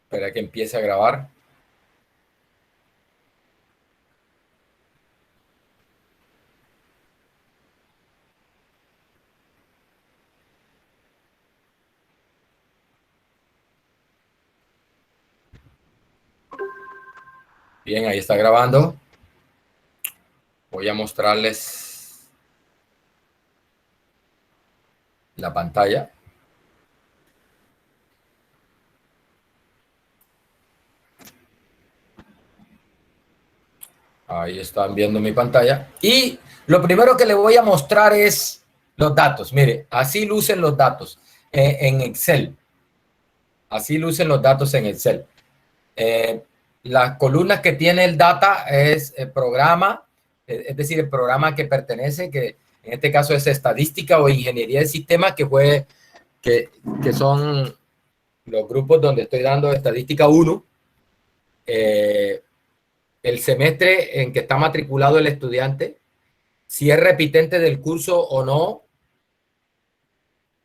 Espera que empiece a grabar. Bien, ahí está grabando. Voy a mostrarles la pantalla. Ahí están viendo mi pantalla. Y lo primero que les voy a mostrar es los datos. Mire, así lucen los datos en Excel. Así lucen los datos en Excel. Las columnas que tiene el data es el programa, es decir, el programa que pertenece, que en este caso es estadística o ingeniería de sistemas, que son los grupos donde estoy dando estadística 1. El semestre en que está matriculado el estudiante, si es repitente del curso o no,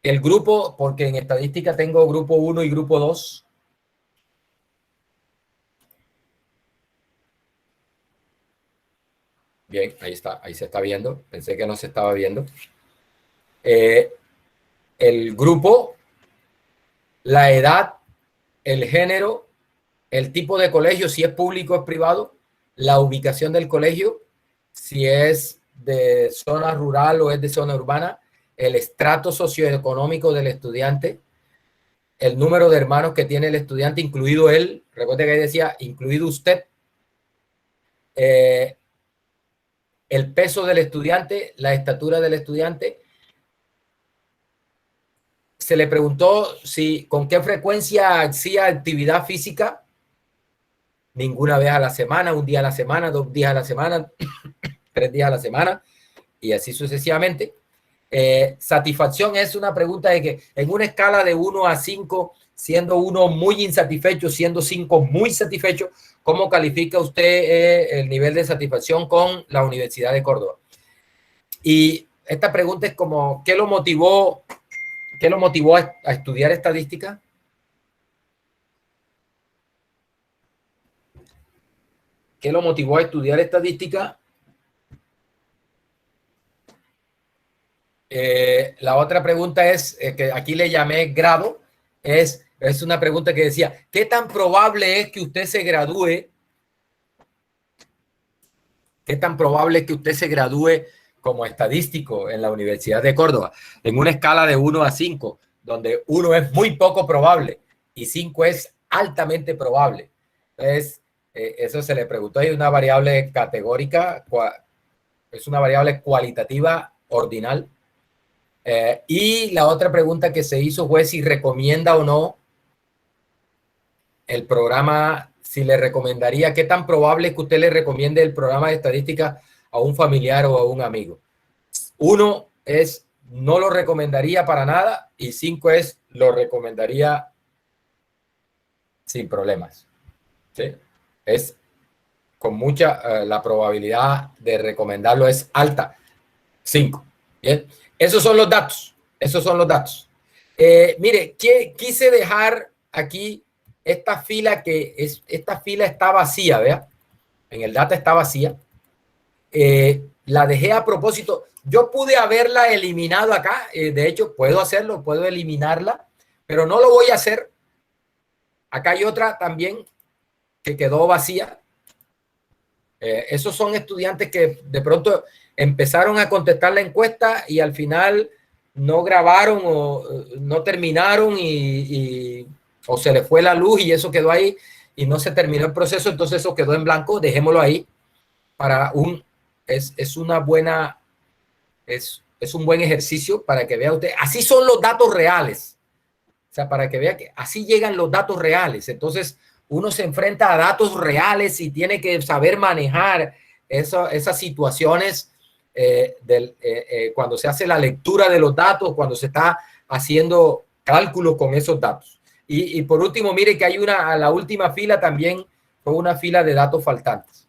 el grupo, porque en estadística tengo grupo 1 y grupo 2. Bien, ahí está, ahí se está viendo. Pensé que no se estaba viendo. El grupo, la edad, el género, el tipo de colegio, si es público o es privado, la ubicación del colegio, si es de zona rural o es de zona urbana, el estrato socioeconómico del estudiante, el número de hermanos que tiene el estudiante, incluido él, recuerde que ahí decía, incluido usted, el peso del estudiante, la estatura del estudiante. Se le preguntó si con qué frecuencia hacía actividad física. Ninguna vez a la semana, un día a la semana, 2 días a la semana, 3 días a la semana, y así sucesivamente. Satisfacción es una pregunta de que en una escala de 1 a 5, siendo 1 muy insatisfecho, siendo 5 muy satisfecho, ¿cómo califica usted el nivel de satisfacción con la Universidad de Córdoba? Y esta pregunta es como, ¿qué lo motivó a estudiar estadística? ¿Qué lo motivó a estudiar estadística? La otra pregunta es, que aquí le llamé grado, es una pregunta que decía, ¿qué tan probable es que usted se gradúe? ¿Qué tan probable es que usted se gradúe como estadístico en la Universidad de Córdoba? En una escala de 1 a 5, donde 1 es muy poco probable y 5 es altamente probable. Entonces, eso se le preguntó. Hay una variable categórica, es una variable cualitativa ordinal. Y la otra pregunta que se hizo fue si recomienda o no el programa, si le recomendaría, qué tan probable es que usted le recomiende el programa de estadística a un familiar o a un amigo. 1 es no lo recomendaría para nada y 5 es lo recomendaría sin problemas. ¿Sí? Es con mucha, la probabilidad de recomendarlo es alta. 5. Bien, esos son los datos. Esos son los datos. Mire, quise dejar aquí esta fila esta fila está vacía, ¿vea? En el data está vacía. La dejé a propósito. Yo pude haberla eliminado acá. De hecho, puedo hacerlo, puedo eliminarla, pero no lo voy a hacer. Acá hay otra también que quedó vacía. Esos son estudiantes que de pronto empezaron a contestar la encuesta y al final no grabaron o no terminaron o se les fue la luz y eso quedó ahí y no se terminó el proceso, entonces eso quedó en blanco. Dejémoslo ahí para es una buena, es un buen ejercicio para que vea usted. Así son los datos reales. O sea, para que vea que así llegan los datos reales. Entonces, uno se enfrenta a datos reales y tiene que saber manejar esas situaciones cuando se hace la lectura de los datos, cuando se está haciendo cálculos con esos datos. Y por último, mire que hay a la última fila también fue una fila de datos faltantes.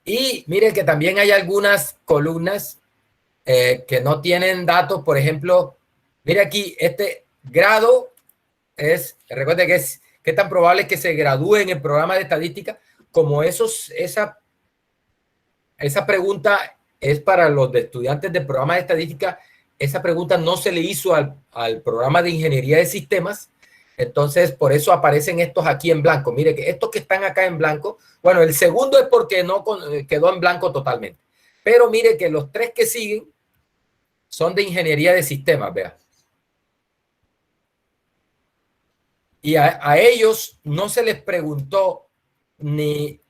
Y mire que también hay algunas columnas que no tienen datos, por ejemplo, mire aquí, este grado recuerde que ¿Qué tan probable es que se gradúe en el programa de estadística? Como esa pregunta es para los estudiantes del programa de estadística, esa pregunta no se le hizo al programa de ingeniería de sistemas. Entonces, por eso aparecen estos aquí en blanco. Mire que estos que están acá en blanco, bueno, el segundo es porque no quedó en blanco totalmente. Pero mire que los 3 que siguen son de ingeniería de sistemas, vea. Y a ellos no se les preguntó ni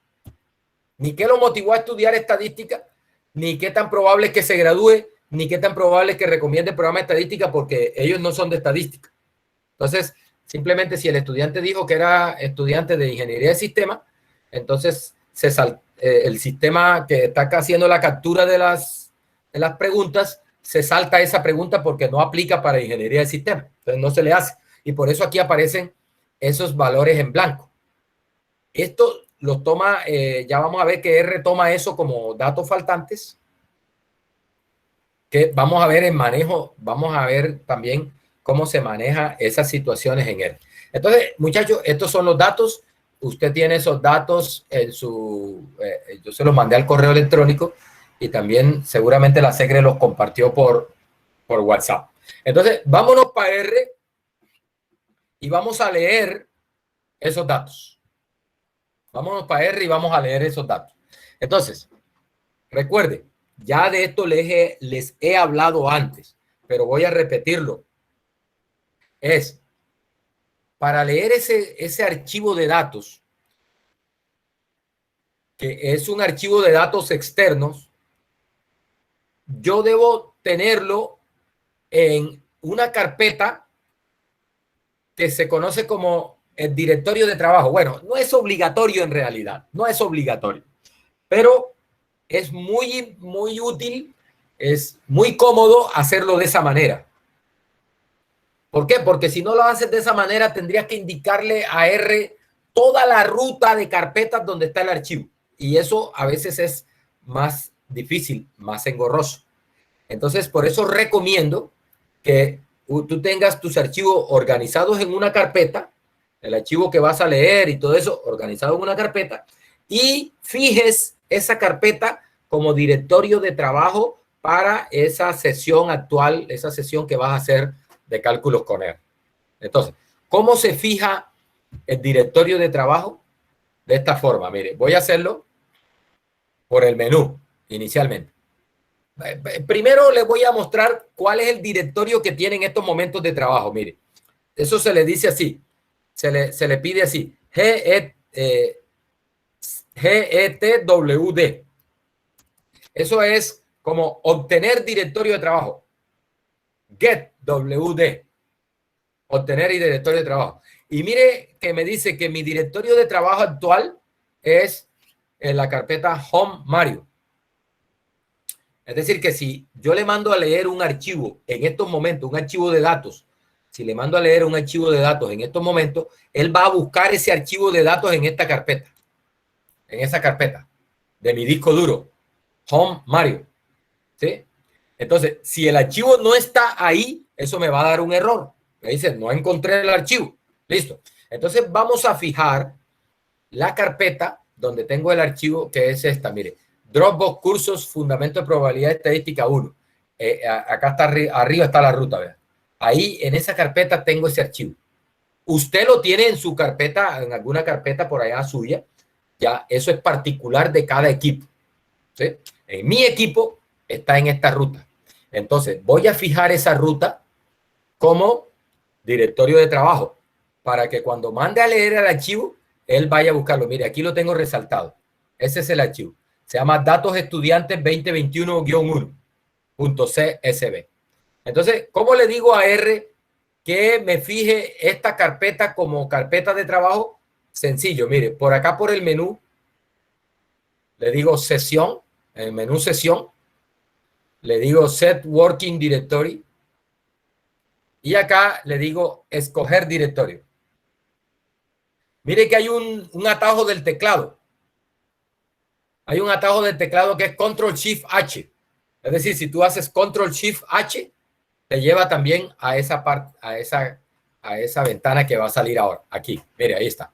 qué lo motivó a estudiar estadística, ni qué tan probable es que se gradúe, ni qué tan probable es que recomiende el programa de estadística, porque ellos no son de estadística. Entonces, simplemente si el estudiante dijo que era estudiante de ingeniería de sistemas, entonces el sistema que está acá haciendo la captura de las preguntas, se salta esa pregunta porque no aplica para ingeniería de sistemas. Entonces no se le hace. Y por eso aquí aparecen esos valores en blanco. Esto lo toma, ya vamos a ver que R toma eso como datos faltantes, que vamos a ver en manejo, vamos a ver también cómo se maneja esas situaciones en R. Entonces, muchachos, estos son los datos. Usted tiene esos datos en su, yo se los mandé al correo electrónico y también seguramente la SECRE los compartió por WhatsApp. Entonces, vámonos para R y vamos a leer esos datos. Vámonos para R y vamos a leer esos datos. Entonces, recuerde, ya de esto les he hablado antes, pero voy a repetirlo. Es para leer ese archivo de datos, que es un archivo de datos externos, yo debo tenerlo en una carpeta que se conoce como el directorio de trabajo. Bueno, no es obligatorio en realidad, no es obligatorio, pero es muy, muy útil, es muy cómodo hacerlo de esa manera. ¿Por qué? Porque si no lo haces de esa manera, tendrías que indicarle a R toda la ruta de carpetas donde está el archivo. Y eso a veces es más difícil, más engorroso. Entonces, por eso recomiendo que tú tengas tus archivos organizados en una carpeta, el archivo que vas a leer y todo eso organizado en una carpeta, y fijes esa carpeta como directorio de trabajo para esa sesión actual, esa sesión que vas a hacer de cálculos con R. Entonces, ¿cómo se fija el directorio de trabajo? De esta forma, mire, voy a hacerlo por el menú inicialmente. Primero les voy a mostrar cuál es el directorio que tiene en estos momentos de trabajo. Mire, eso se le dice así, se le pide así, GETWD. Eso es como obtener directorio de trabajo. GetWD. Obtener y directorio de trabajo. Y mire que me dice que mi directorio de trabajo actual es en la carpeta Home Mario. Es decir, que si yo le mando a leer un archivo en estos momentos, un archivo de datos, si le mando a leer un archivo de datos en estos momentos, él va a buscar ese archivo de datos en esta carpeta, en esa carpeta de mi disco duro, Home Mario. ¿Sí? Entonces, si el archivo no está ahí, eso me va a dar un error. Me dice, no encontré el archivo. Listo. Entonces, vamos a fijar la carpeta donde tengo el archivo, que es esta, mire. Dropbox Cursos Fundamento de Probabilidad Estadística 1. Acá está arriba está la ruta, ¿verdad? Ahí en esa carpeta tengo ese archivo. Usted lo tiene en su carpeta, en alguna carpeta por allá suya. Ya, eso es particular de cada equipo. ¿Sí? En mi equipo está en esta ruta. Entonces, voy a fijar esa ruta como directorio de trabajo para que cuando mande a leer el archivo, él vaya a buscarlo. Mire, aquí lo tengo resaltado. Ese es el archivo. Se llama Datos Estudiantes 2021-1.csv. Entonces, ¿cómo le digo a R que me fije esta carpeta como carpeta de trabajo? Sencillo, mire, por acá por el menú, le digo sesión, en el menú sesión, le digo Set Working Directory y acá le digo escoger directorio. Mire que hay un atajo del teclado. Hay un atajo del teclado que es Control-Shift-H. Es decir, si tú haces Control-Shift-H, te lleva también a esa parte, a a esa ventana que va a salir ahora. Aquí, mire, ahí está.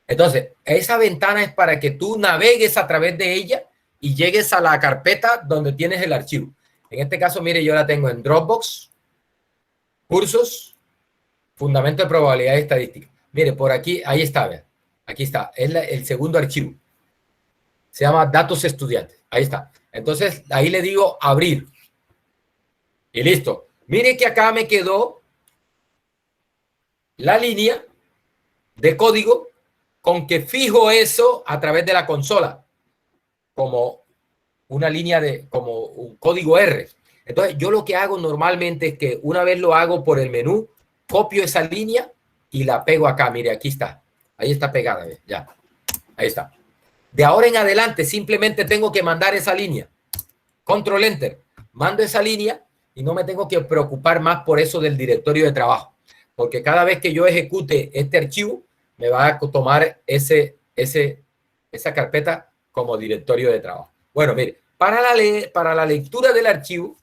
Entonces, esa ventana es para que tú navegues a través de ella y llegues a la carpeta donde tienes el archivo. En este caso, mire, yo la tengo en Dropbox, cursos, fundamento de probabilidad y estadística. Mire, por aquí, ahí está, vean. Aquí está, es el segundo archivo. Se llama datos estudiantes. Ahí está. Entonces, ahí le digo abrir. Y listo. Mire que acá me quedó la línea de código con que fijo eso a través de la consola. Como una línea como un código R. Entonces, yo lo que hago normalmente es que una vez lo hago por el menú, copio esa línea y la pego acá. Mire, aquí está. Ahí está pegada. Ya. Ahí está. De ahora en adelante, simplemente tengo que mandar esa línea. Control Enter. Mando esa línea y no me tengo que preocupar más por eso del directorio de trabajo. Porque cada vez que yo ejecute este archivo, me va a tomar esa carpeta como directorio de trabajo. Bueno, mire, para la lectura del archivo,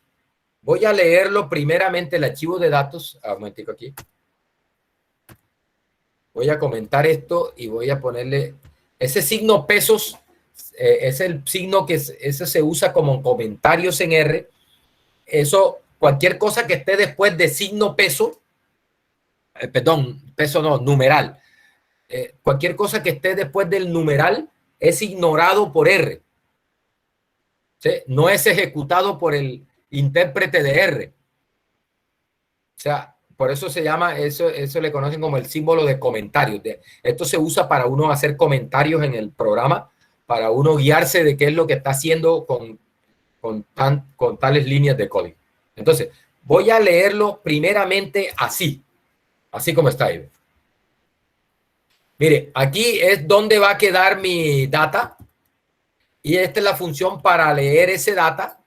voy a leerlo primeramente el archivo de datos. Un momentico aquí. Voy a comentar esto y voy a ponerle ese signo pesos. Es el signo que ese se usa como comentarios en R. Eso, cualquier cosa que esté después de signo peso, perdón, peso no, numeral. Cualquier cosa que esté después del numeral es ignorado por R. ¿Sí? No es ejecutado por el intérprete de R. O sea, por eso se llama, eso le conocen como el símbolo de comentarios. Esto se usa para uno hacer comentarios en el programa, para uno guiarse de qué es lo que está haciendo con tales líneas de código. Entonces, voy a leerlo primeramente así como está ahí. Mire, aquí es donde va a quedar mi data y esta es la función para leer ese data,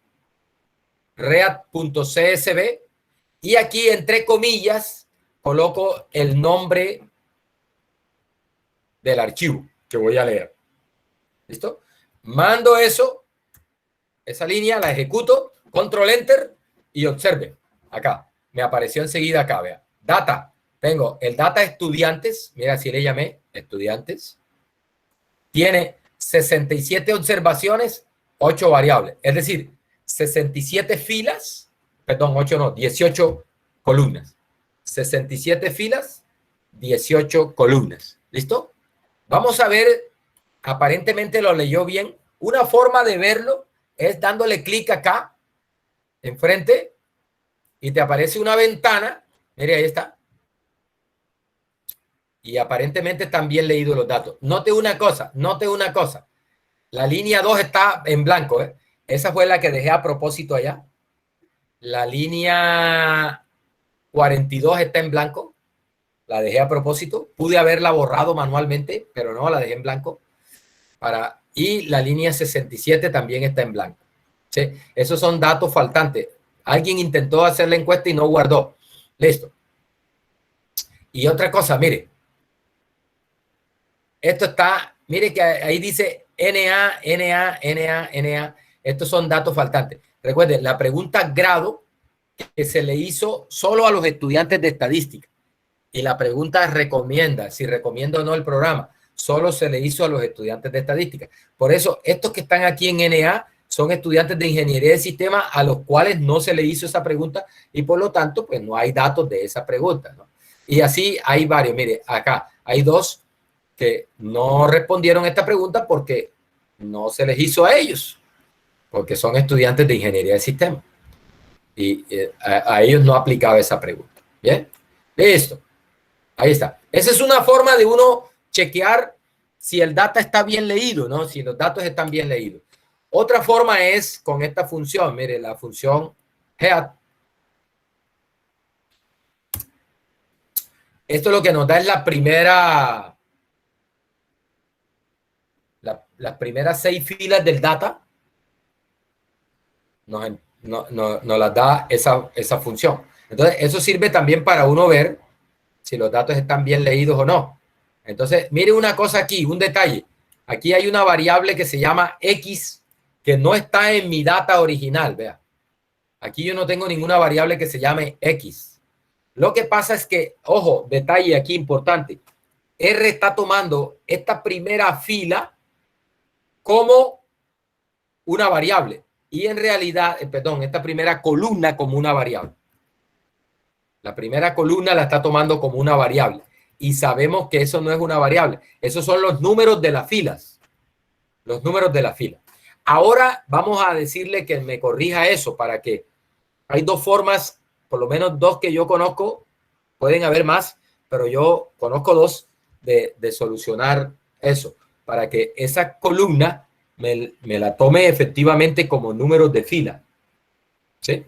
read.csv, y aquí entre comillas coloco el nombre del archivo que voy a leer. ¿Listo? Mando esa línea, la ejecuto, control enter y observe. Acá, me apareció enseguida acá, vea. Data, tengo el data estudiantes, mira, así le llamé, estudiantes. Tiene 67 observaciones, 8 variables. Es decir, 67 filas, perdón, 8 no, 18 columnas. 67 filas, 18 columnas. ¿Listo? Vamos a ver, aparentemente lo leyó bien. Una forma de verlo es dándole clic acá, enfrente, y te aparece una ventana. Mire, ahí está. Y aparentemente están bien leídos los datos. Note una cosa. La línea 2 está en blanco, ¿eh? Esa fue la que dejé a propósito allá. La línea 42 está en blanco. La dejé a propósito. Pude haberla borrado manualmente, pero no, la dejé en blanco. Y la línea 67 también está en blanco. ¿Sí? Esos son datos faltantes. Alguien intentó hacer la encuesta y no guardó. Listo. Y otra cosa, mire. Esto está, mire que ahí dice NA. Estos son datos faltantes. Recuerden, la pregunta grado que se le hizo solo a los estudiantes de estadística. Y la pregunta recomienda, si recomiendo o no el programa, solo se le hizo a los estudiantes de estadística. Por eso, estos que están aquí en NA son estudiantes de ingeniería de sistemas a los cuales no se le hizo esa pregunta y por lo tanto, pues no hay datos de esa pregunta, ¿no? Y así hay varios. Mire, acá hay dos que no respondieron esta pregunta porque no se les hizo a ellos, porque son estudiantes de ingeniería de sistemas. Y a ellos no aplicaba esa pregunta. ¿Bien? Listo. Ahí está. Esa es una forma de uno chequear si el data está bien leído, ¿no? Si los datos están bien leídos. Otra forma es con esta función. Mire, la función head. Esto lo que nos da es la primera... las primeras 6 filas del data. Nos las da esa función. Entonces, eso sirve también para uno ver si los datos están bien leídos o no. Entonces, mire una cosa aquí, un detalle. Aquí hay una variable que se llama X, que no está en mi data original, vea. Aquí yo no tengo ninguna variable que se llame X. Lo que pasa es que, ojo, detalle aquí importante, R está tomando esta primera fila como una variable y en realidad, perdón, esta primera columna como una variable. La primera columna la está tomando como una variable y sabemos que eso no es una variable. Esos son los números de las filas. Los números de la fila. Ahora vamos a decirle que me corrija eso para que hay dos formas, por lo menos dos que yo conozco, pueden haber más, pero yo conozco dos de solucionar eso, para que esa columna me la tome efectivamente como números de fila. ¿Sí?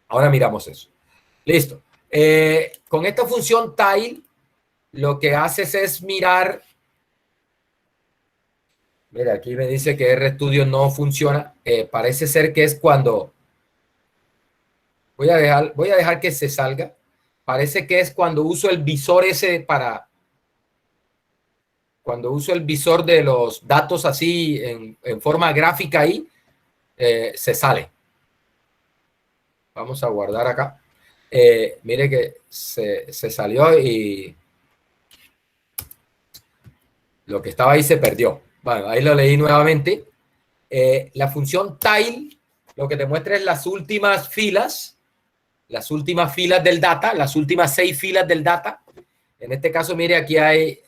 Ahora miramos eso. Listo. Con esta función tile, lo que haces es mirar. Mira, aquí me dice que RStudio no funciona. Parece ser que es cuando... Voy a dejar que se salga. Parece que es cuando uso el visor ese para... Cuando uso el visor de los datos así en forma gráfica ahí, se sale. Vamos a guardar acá. Mire que se salió y lo que estaba ahí se perdió. Bueno, ahí lo leí nuevamente. La función tile lo que te muestra es las últimas filas del data, las últimas 6 filas del data. En este caso, mire, aquí hay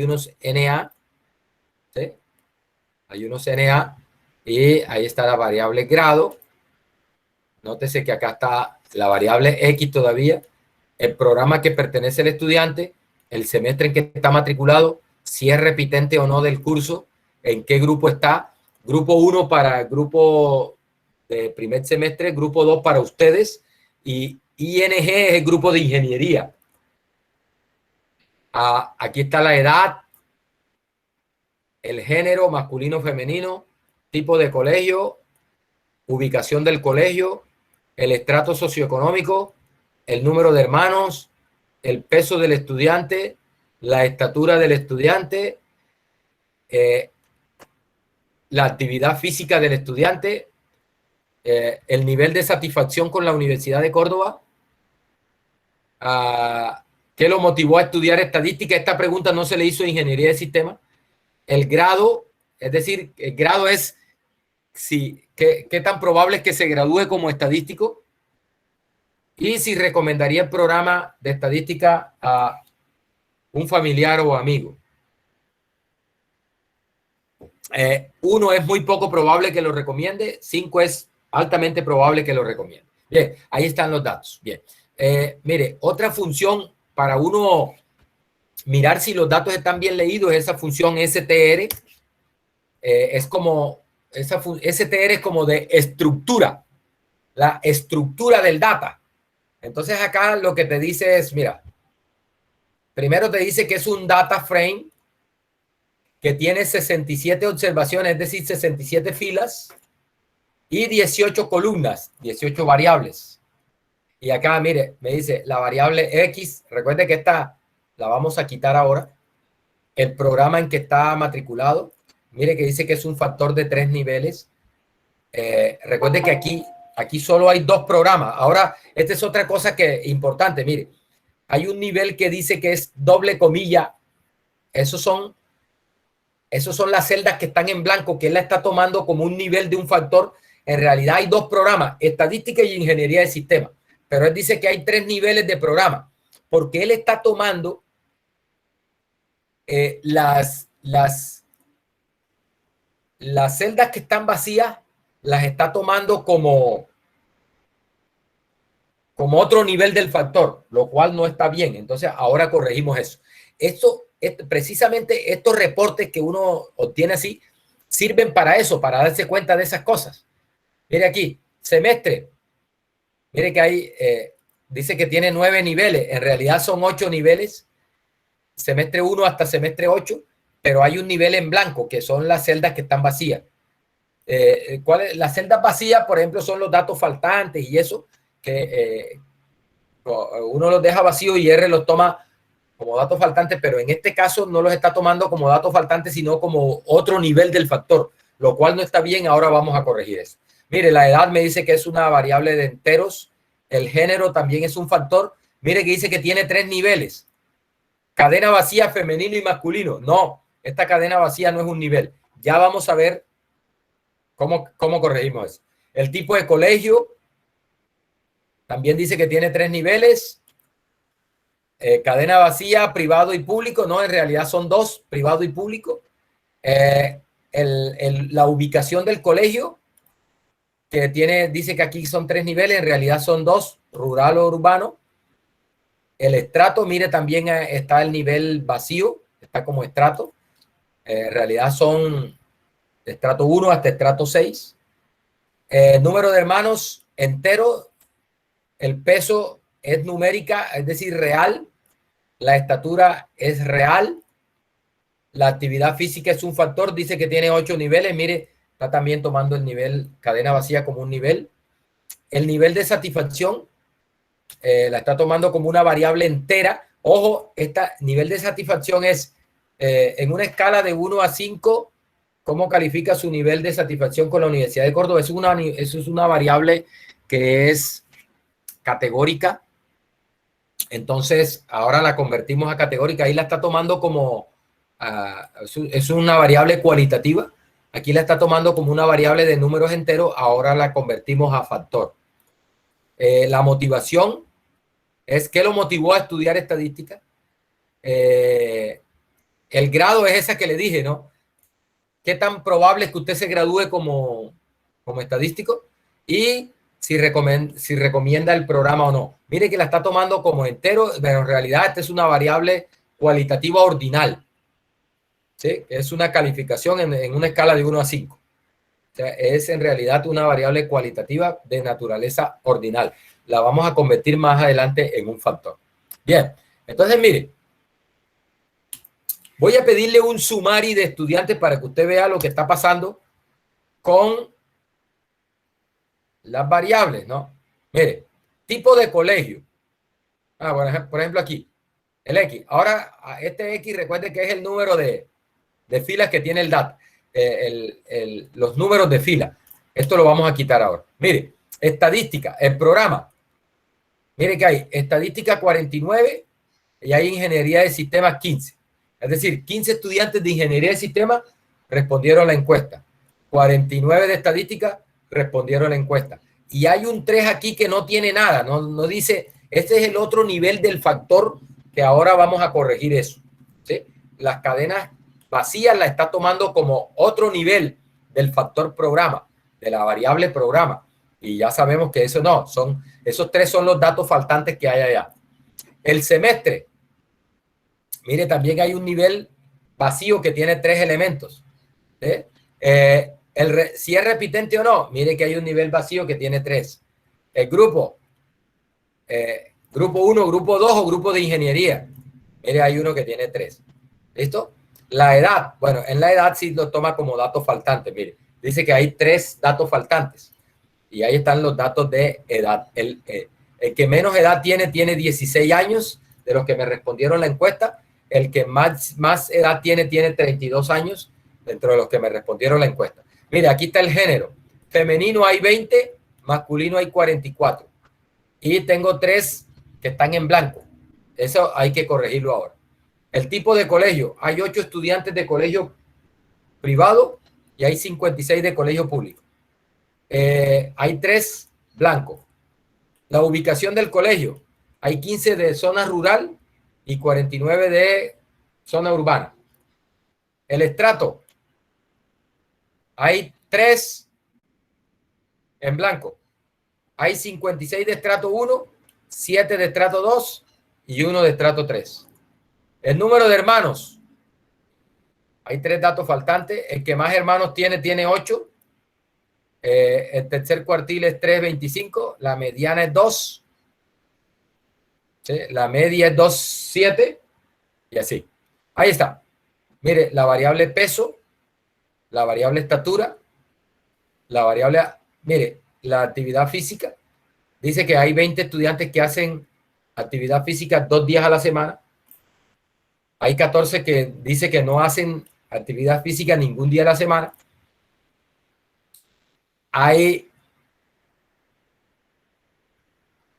unos NA, ¿sí? Hay unos NA y ahí está la variable grado. Nótese que acá está la variable X todavía, el programa que pertenece al estudiante, el semestre en que está matriculado, si es repitente o no del curso, en qué grupo está, grupo 1 para el grupo de primer semestre, grupo 2 para ustedes, y ING es el grupo de ingeniería. Aquí está la edad, el género, masculino, femenino, tipo de colegio, ubicación del colegio, el estrato socioeconómico, el número de hermanos, el peso del estudiante, la estatura del estudiante, la actividad física del estudiante, el nivel de satisfacción con la Universidad de Córdoba, ¿qué lo motivó a estudiar estadística? Esta pregunta no se le hizo a ingeniería de sistemas. El grado, es decir, el grado es qué tan probable es que se gradúe como estadístico y si recomendaría el programa de estadística a un familiar o amigo. 1 es muy poco probable que lo recomiende, 5 es altamente probable que lo recomiende. Bien, ahí están los datos. Bien, mire, otra función para uno mirar si los datos están bien leídos es esa función str. Es como, str es como de estructura, la estructura del data. Entonces acá lo que te dice es, mira, primero te dice que es un data frame que tiene 67 observaciones, es decir, 67 filas y 18 columnas, 18 variables. Y acá, mire, me dice la variable X, recuerde que esta la vamos a quitar ahora, el programa en que está matriculado, mire que dice que es un factor de 3 niveles. Recuerde que aquí solo hay 2 programas. Ahora, esta es otra cosa que importante, mire, hay un nivel que dice que es doble comilla, esos son las celdas que están en blanco, que él la está tomando como un nivel de un factor. En realidad hay 2 programas, estadística y ingeniería de sistemas. Pero él dice que hay 3 niveles de programa, porque él está tomando las celdas que están vacías, las está tomando como otro nivel del factor, lo cual no está bien. Entonces ahora corregimos eso. Precisamente estos reportes que uno obtiene así sirven para eso, para darse cuenta de esas cosas. Mire aquí, semestre. Mire que ahí dice que tiene 9 niveles. En realidad son 8 niveles. Semestre 1 hasta semestre 8, pero hay un nivel en blanco, que son las celdas que están vacías. Las celdas vacías, por ejemplo, son los datos faltantes y eso, que uno los deja vacíos y R los toma como datos faltantes, pero en este caso no los está tomando como datos faltantes, sino como otro nivel del factor, lo cual no está bien. Ahora vamos a corregir eso. Mire, la edad me dice que es una variable de enteros. El género también es un factor. Mire que dice que tiene 3 niveles. Cadena vacía femenino y masculino. No, esta cadena vacía no es un nivel. Ya vamos a ver cómo corregimos eso. El tipo de colegio también dice que tiene 3 niveles. Cadena vacía, privado y público. No, en realidad son 2, privado y público. La ubicación del colegio, que dice que aquí son 3 niveles, en realidad son 2, rural o urbano. El estrato, mire, también está el nivel vacío, está como estrato. En realidad son estrato 1 hasta estrato 6. Número de hermanos entero, el peso es numérica, es decir, real. La estatura es real. La actividad física es un factor, dice que tiene 8 niveles. Mire, está también tomando el nivel cadena vacía como un nivel. El nivel de satisfacción la está tomando como una variable entera. Ojo, este nivel de satisfacción es en una escala de 1 a 5, ¿cómo califica su nivel de satisfacción con la Universidad de Córdoba? Eso es una variable que es categórica. Entonces, ahora la convertimos a categórica. Ahí la está tomando como, es una variable cualitativa. Aquí la está tomando como una variable de números enteros. Ahora la convertimos a factor. La motivación es qué lo motivó a estudiar estadística. El grado es esa que le dije, ¿no? ¿Qué tan probable es que usted se gradúe como estadístico? Y si recomienda el programa o no. Mire que la está tomando como entero, pero en realidad esta es una variable cualitativa ordinal. ¿Sí? Es una calificación en una escala de 1 a 5. O sea, es en realidad una variable cualitativa de naturaleza ordinal. La vamos a convertir más adelante en un factor. Bien, entonces mire, voy a pedirle un sumario de estudiantes para que usted vea lo que está pasando con las variables, ¿no? Mire, tipo de colegio. Bueno, por ejemplo aquí, el X. Ahora, este X, recuerde que es el número de filas que tiene el DAT, los números de fila. Esto lo vamos a quitar ahora. Mire, estadística, el programa. Mire que hay estadística 49 y hay ingeniería de sistemas 15. Es decir, 15 estudiantes de ingeniería de sistemas respondieron a la encuesta. 49 de estadística respondieron a la encuesta. Y hay un 3 aquí que no tiene nada, no dice, este es el otro nivel del factor que ahora vamos a corregir eso. ¿Sí? Las cadenas vacías la está tomando como otro nivel del factor programa, de la variable programa. Y ya sabemos que eso no, esos 3 son los datos faltantes que hay allá. El semestre, mire, también hay un nivel vacío que tiene 3 elementos. ¿Sí? Si es repitente o no, mire que hay un nivel vacío que tiene 3. El grupo, grupo 1, grupo 2 o grupo de ingeniería, mire, hay uno que tiene 3. ¿Listo? La edad, bueno, en la edad sí lo toma como datos faltantes. Mire, dice que hay 3 datos faltantes. Y ahí están los datos de edad. El que menos edad tiene 16 años, de los que me respondieron la encuesta. El que más edad tiene 32 años, dentro de los que me respondieron la encuesta. Mire, aquí está el género. Femenino hay 20, masculino hay 44. Y tengo 3 que están en blanco. Eso hay que corregirlo ahora. El tipo de colegio. Hay 8 estudiantes de colegio privado y hay 56 de colegio público. Hay 3 blancos. La ubicación del colegio. Hay 15 de zona rural y 49 de zona urbana. El estrato. Hay 3 en blanco. Hay 56 de estrato 1, 7 de estrato 2 y 1 de estrato 3. El número de hermanos. Hay 3 datos faltantes. El que más hermanos tiene 8. El tercer cuartil es 3.25. La mediana es 2. ¿Sí? La media es 2.7. Y así. Ahí está. Mire, la variable peso, la variable estatura, la variable, mire, la actividad física. Dice que hay 20 estudiantes que hacen actividad física 2 días a la semana. Hay 14 que dice que no hacen actividad física ningún día a la semana. Hay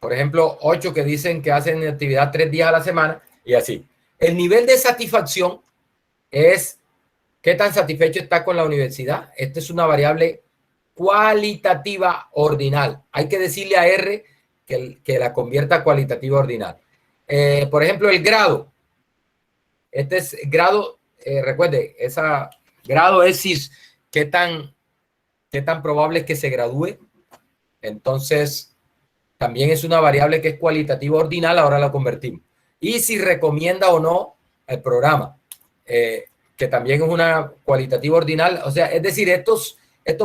Por ejemplo, 8 que dicen que hacen actividad 3 días a la semana y así. El nivel de satisfacción es qué tan satisfecho está con la universidad. Esta es una variable cualitativa ordinal. Hay que decirle a R que la convierta a cualitativa ordinal. Por ejemplo, el grado. Este es grado, recuerde, esa grado es si qué tan probable es que se gradúe. Entonces, también es una variable que es cualitativa ordinal, ahora la convertimos. Y si recomienda o no el programa, que también es una cualitativa ordinal. O sea, es decir, estos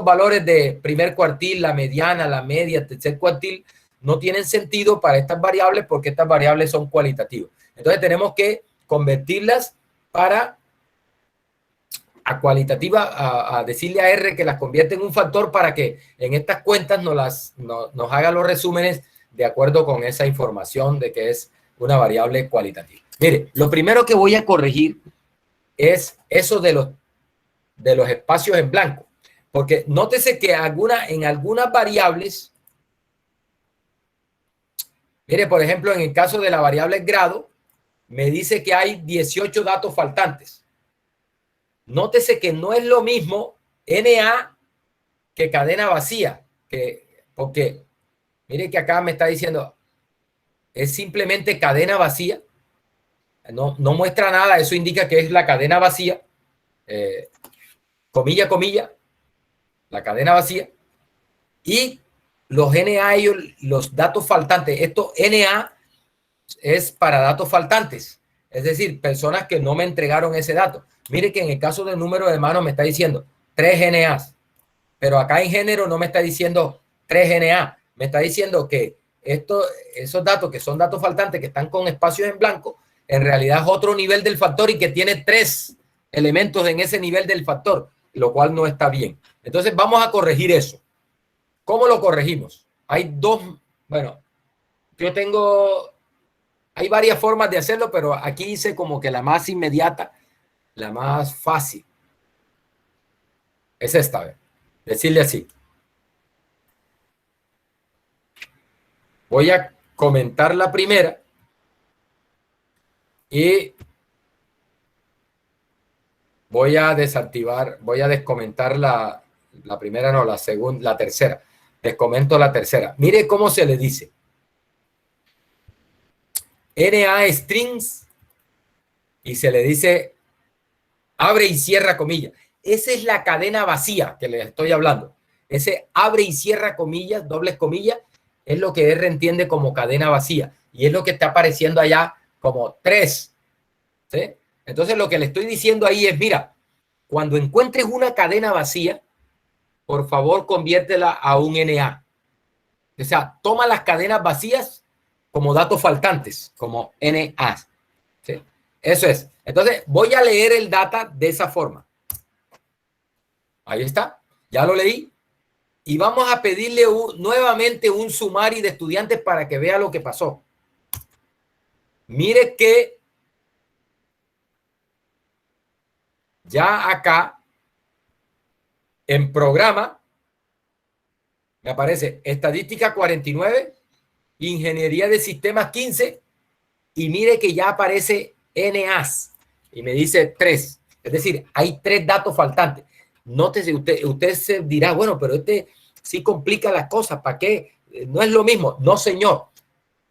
valores de primer cuartil, la mediana, la media, tercer cuartil, no tienen sentido para estas variables porque estas variables son cualitativas. Entonces tenemos que convertirlas para a cualitativa, a decirle a R que las convierte en un factor para que en estas cuentas nos haga los resúmenes de acuerdo con esa información de que es una variable cualitativa. Mire, lo primero que voy a corregir es eso de los espacios en blanco, porque nótese que en algunas variables, mire, por ejemplo, en el caso de la variable grado, me dice que hay 18 datos faltantes. Nótese que no es lo mismo NA que cadena vacía, porque mire que acá me está diciendo, es simplemente cadena vacía, no muestra nada, eso indica que es la cadena vacía, comilla, comilla, la cadena vacía, y los NA, los datos faltantes, esto NA es para datos faltantes, es decir, personas que no me entregaron ese dato. Mire que en el caso del número de manos me está diciendo 3 NAs, pero acá en género no me está diciendo 3 NA, me está diciendo que esos datos que son datos faltantes que están con espacios en blanco, en realidad es otro nivel del factor y que tiene 3 elementos en ese nivel del factor, lo cual no está bien. Entonces vamos a corregir eso. ¿Cómo lo corregimos? Hay hay varias formas de hacerlo, pero aquí hice como que la más inmediata, la más fácil. Es esta vez. Decirle así. Voy a comentar la primera y voy a descomentar la primera, no, la segunda, la tercera. Descomento la tercera. Mire cómo se le dice. NA strings y se le dice abre y cierra comillas. Esa es la cadena vacía que les estoy hablando. Ese abre y cierra comillas, dobles comillas, es lo que R entiende como cadena vacía. Y es lo que está apareciendo allá como 3. ¿Sí? Entonces lo que le estoy diciendo ahí es, mira, cuando encuentres una cadena vacía, por favor conviértela a un NA. O sea, toma las cadenas vacías como datos faltantes, como NA. ¿Sí? Eso es. Entonces voy a leer el data de esa forma. Ahí está. Ya lo leí. Y vamos a pedirle nuevamente un sumario de estudiantes para que vea lo que pasó. Mire que ya acá en programa me aparece estadística 49, ingeniería de sistemas 15 y mire que ya aparece NAs y me dice 3. Es decir, hay 3 datos faltantes. Nótese, usted se dirá, bueno, pero este sí complica las cosas. ¿Para qué? No es lo mismo. No, señor.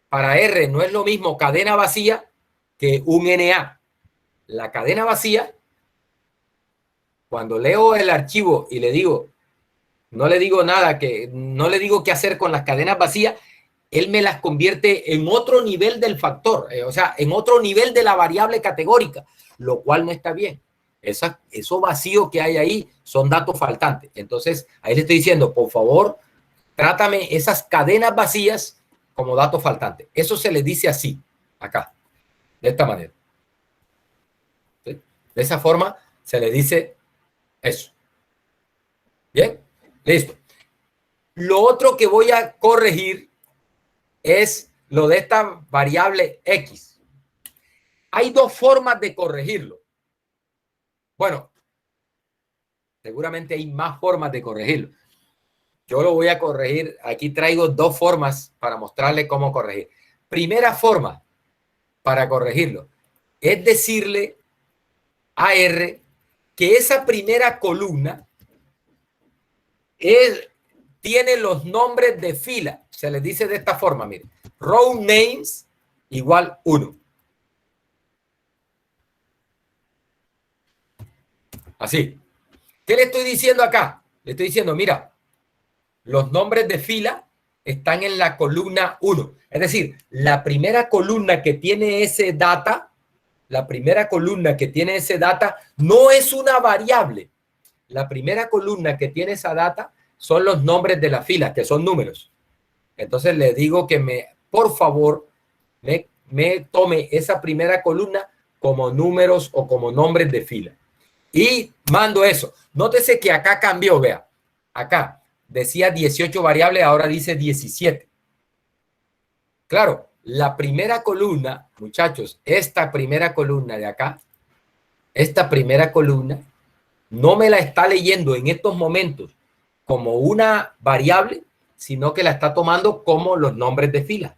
Para R no es lo mismo cadena vacía que un NA. La cadena vacía, cuando leo el archivo y le digo, no le digo nada, no le digo qué hacer con las cadenas vacías, él me las convierte en otro nivel del factor, o sea, en otro nivel de la variable categórica, lo cual no está bien. Eso vacío que hay ahí son datos faltantes. Entonces, ahí le estoy diciendo, por favor, trátame esas cadenas vacías como datos faltantes. Eso se le dice así, acá, de esta manera. ¿Sí? De esa forma se le dice eso. Bien, listo. Lo otro que voy a corregir es lo de esta variable X. Hay 2 formas de corregirlo. Bueno, seguramente hay más formas de corregirlo. yo lo voy a corregir. Aquí traigo dos formas para mostrarle cómo corregir. Primera forma para corregirlo es decirle a R que esa primera columna tiene los nombres de fila. Se les dice de esta forma, mire, row names igual 1. Así. ¿Qué le estoy diciendo acá? Le estoy diciendo, mira, los nombres de fila están en la columna 1. Es decir, la primera columna que tiene ese data, no es una variable. La primera columna que tiene esa data son los nombres de la fila, que son números. Entonces le digo que por favor, me tome esa primera columna como números o como nombres de fila. Y mando eso. Nótese que acá cambió, vea. Acá decía 18 variables, ahora dice 17. Claro, la primera columna, muchachos, esta primera columna de acá, esta primera columna, no me la está leyendo en estos momentos como una variable, sino que la está tomando como los nombres de fila.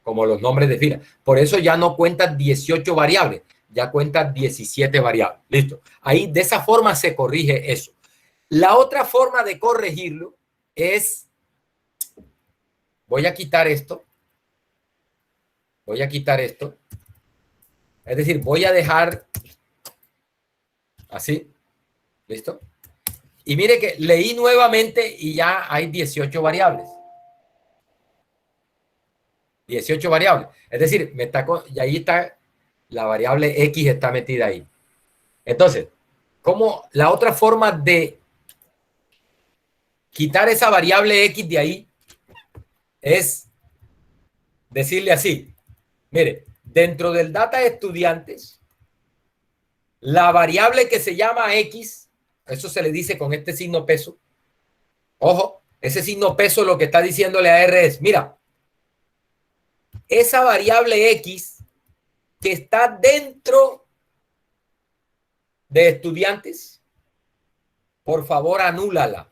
Como los nombres de fila. Por eso ya no cuenta 18 variables, ya cuenta 17 variables. Listo. Ahí de esa forma se corrige eso. La otra forma de corregirlo es, voy a quitar esto. Voy a quitar esto. Es decir, voy a dejar así. ¿Listo? Y mire que leí nuevamente y ya hay 18 variables. 18 variables. Es decir, y ahí está la variable X está metida ahí. Entonces, ¿cómo la otra forma de quitar esa variable X de ahí es decirle así? Mire, dentro del data de estudiantes, la variable que se llama X, eso se le dice con este signo peso. Ojo, ese signo peso lo que está diciéndole a R es, mira, esa variable X que está dentro de estudiantes, por favor, anúlala.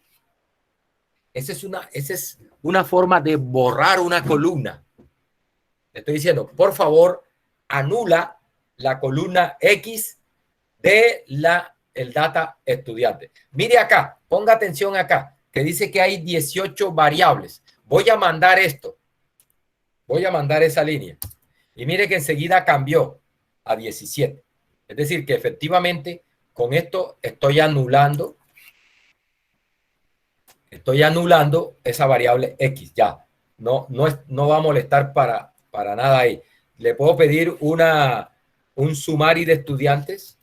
Esa es una forma de borrar una columna. Le estoy diciendo, por favor, anula la columna X de el data estudiante. Mire acá, ponga atención acá, que dice que hay 18 variables. Voy a mandar esto. Voy a mandar esa línea. Y mire que enseguida cambió a 17. Es decir, que efectivamente con esto estoy anulando esa variable X. Ya, no va a molestar para nada ahí. Le puedo pedir un summary de estudiantes.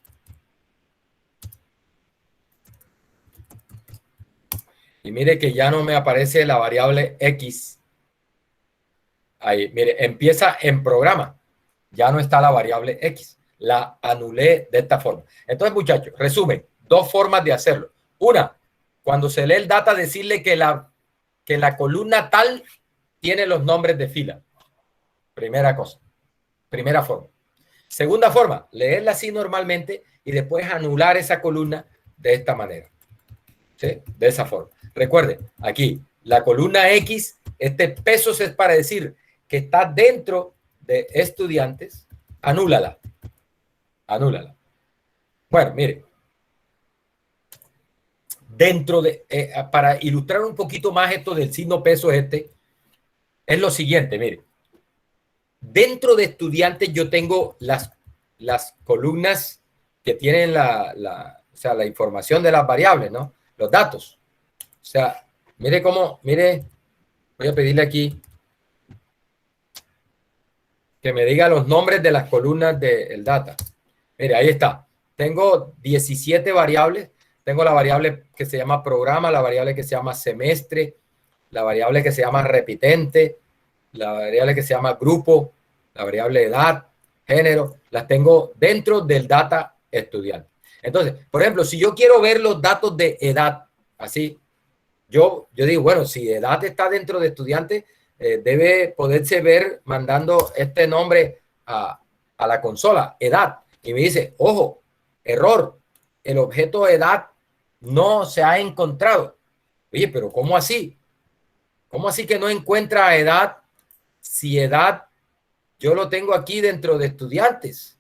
Y mire que ya no me aparece la variable X. Ahí, mire, empieza en programa. Ya no está la variable X. La anulé de esta forma. Entonces, muchachos, resumen, dos formas de hacerlo. Una, cuando se lee el data, decirle que la columna tal tiene los nombres de fila. Primera cosa. Primera forma. Segunda forma, leerla así normalmente y después anular esa columna de esta manera. ¿Sí? De esa forma. Recuerde, aquí, la columna X, este peso es para decir que está dentro de estudiantes, anúlala. Anúlala. Bueno, mire. Dentro de, para ilustrar un poquito más esto del signo peso es lo siguiente, mire. Dentro de estudiantes yo tengo las columnas que tienen la información de las variables, ¿no? Los datos. O sea, mire cómo, mire, voy a pedirle aquí que me diga los nombres de las columnas del data. Mire, ahí está. Tengo 17 variables. Tengo la variable que se llama programa, la variable que se llama semestre, la variable que se llama repitente, la variable que se llama grupo, la variable edad, género. Las tengo dentro del data estudiante. Entonces, por ejemplo, si yo quiero ver los datos de edad, así, yo digo, bueno, si edad está dentro de estudiante, debe poderse ver mandando este nombre a la consola, edad. Y me dice, ojo, error, el objeto edad no se ha encontrado. Oye, pero ¿cómo así? ¿Cómo así que no encuentra edad? Si edad yo lo tengo aquí dentro de estudiantes.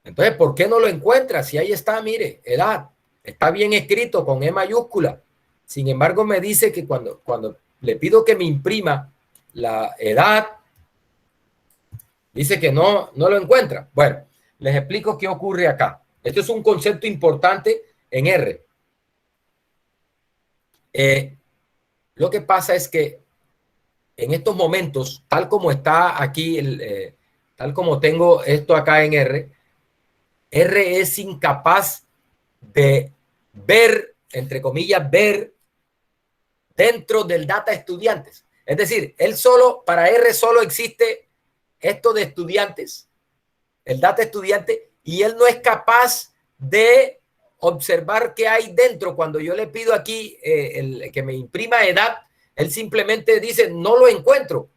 Entonces, ¿por qué no lo encuentra? Si ahí está, mire, edad. Está bien escrito con E mayúscula. Sin embargo, me dice que cuando le pido que me imprima la edad, dice que no lo encuentra. Bueno, les explico qué ocurre acá. Esto es un concepto importante en R. Lo que pasa es que en estos momentos, tal como está aquí, tal como tengo esto acá en R, R es incapaz de ver, entre comillas, ver dentro del data estudiantes. Es decir, para R solo existe esto de estudiantes, el data estudiante, y él no es capaz de observar qué hay dentro. Cuando yo le pido aquí que me imprima edad, él simplemente dice, no lo encuentro.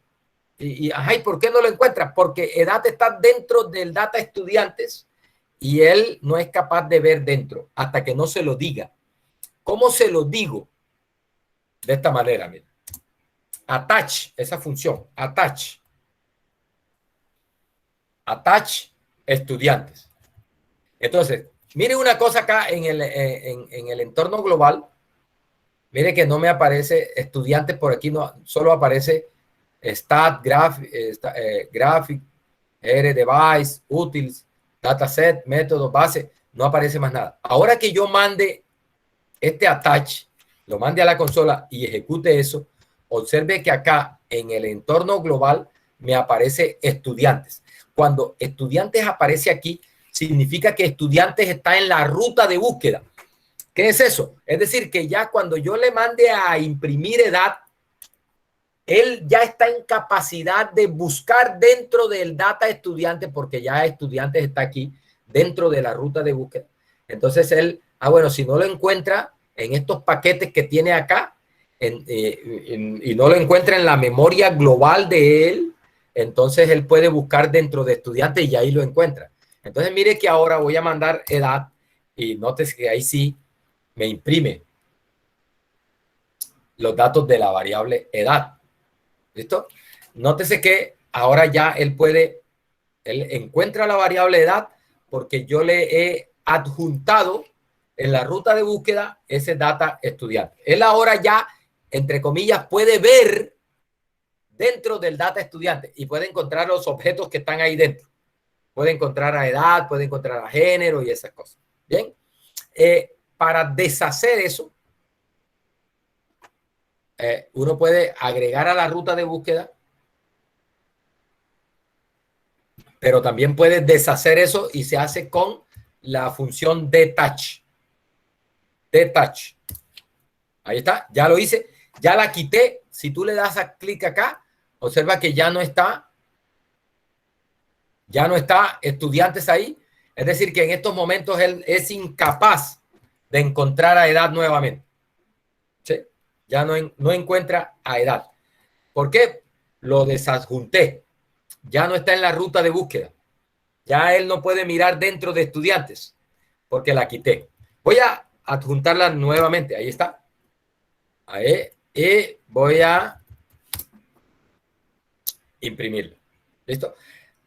¿Y por qué no lo encuentra? Porque edad está dentro del data estudiantes y él no es capaz de ver dentro hasta que no se lo diga. ¿Cómo se lo digo? De esta manera, mira. Attach, esa función, attach estudiantes. Entonces, mire una cosa acá en el entorno global. Mire que no me aparece estudiantes por aquí, no, solo aparece graphic, device, utils, dataset, método, base, no aparece más nada. Ahora que yo mande este attach, lo mande a la consola y ejecute eso, observe que acá en el entorno global me aparece estudiantes. Cuando estudiantes aparece aquí, significa que estudiantes está en la ruta de búsqueda. ¿Qué es eso? Es decir, que ya cuando yo le mande a imprimir edad, él ya está en capacidad de buscar dentro del data estudiante, porque ya estudiantes está aquí dentro de la ruta de búsqueda. Entonces él, bueno, si no lo encuentra en estos paquetes que tiene acá y no lo encuentra en la memoria global de él, entonces él puede buscar dentro de estudiantes y ahí lo encuentra. Entonces mire que ahora voy a mandar edad y notes que ahí sí me imprime los datos de la variable edad. ¿Listo? Nótese que ahora ya él encuentra la variable edad porque yo le he adjuntado en la ruta de búsqueda ese data estudiante. Él ahora ya, entre comillas, puede ver dentro del data estudiante y puede encontrar los objetos que están ahí dentro. Puede encontrar a edad, puede encontrar a género y esas cosas. Bien. Para deshacer eso, uno puede agregar a la ruta de búsqueda, pero también puede deshacer eso y se hace con la función detach. Detach. Ahí está, ya lo hice, ya la quité. Si tú le das a clic acá, observa que ya no está estudiantes ahí. Es decir, que en estos momentos él es incapaz de encontrar a edad nuevamente. ¿Sí? Ya no encuentra a edad. ¿Por qué? Lo desadjunté. Ya no está en la ruta de búsqueda. Ya él no puede mirar dentro de estudiantes porque la quité. Voy a adjuntarla nuevamente. Ahí está. Ahí. Y voy a imprimirla. ¿Listo?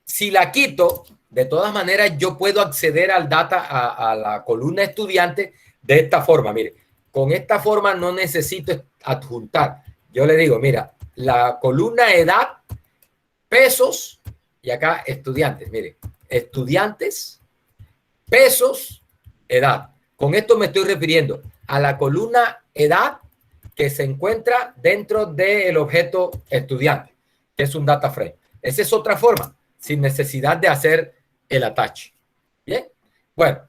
Si la quito, de todas maneras yo puedo acceder al data, a la columna estudiante de esta forma. Mire, con esta forma no necesito adjuntar. Yo le digo, mira, la columna edad, pesos, y acá estudiantes. Mire, estudiantes, pesos, edad. Con esto me estoy refiriendo a la columna edad que se encuentra dentro del objeto estudiante, que es un data frame. Esa es otra forma, sin necesidad de hacer el attach. Bien, bueno,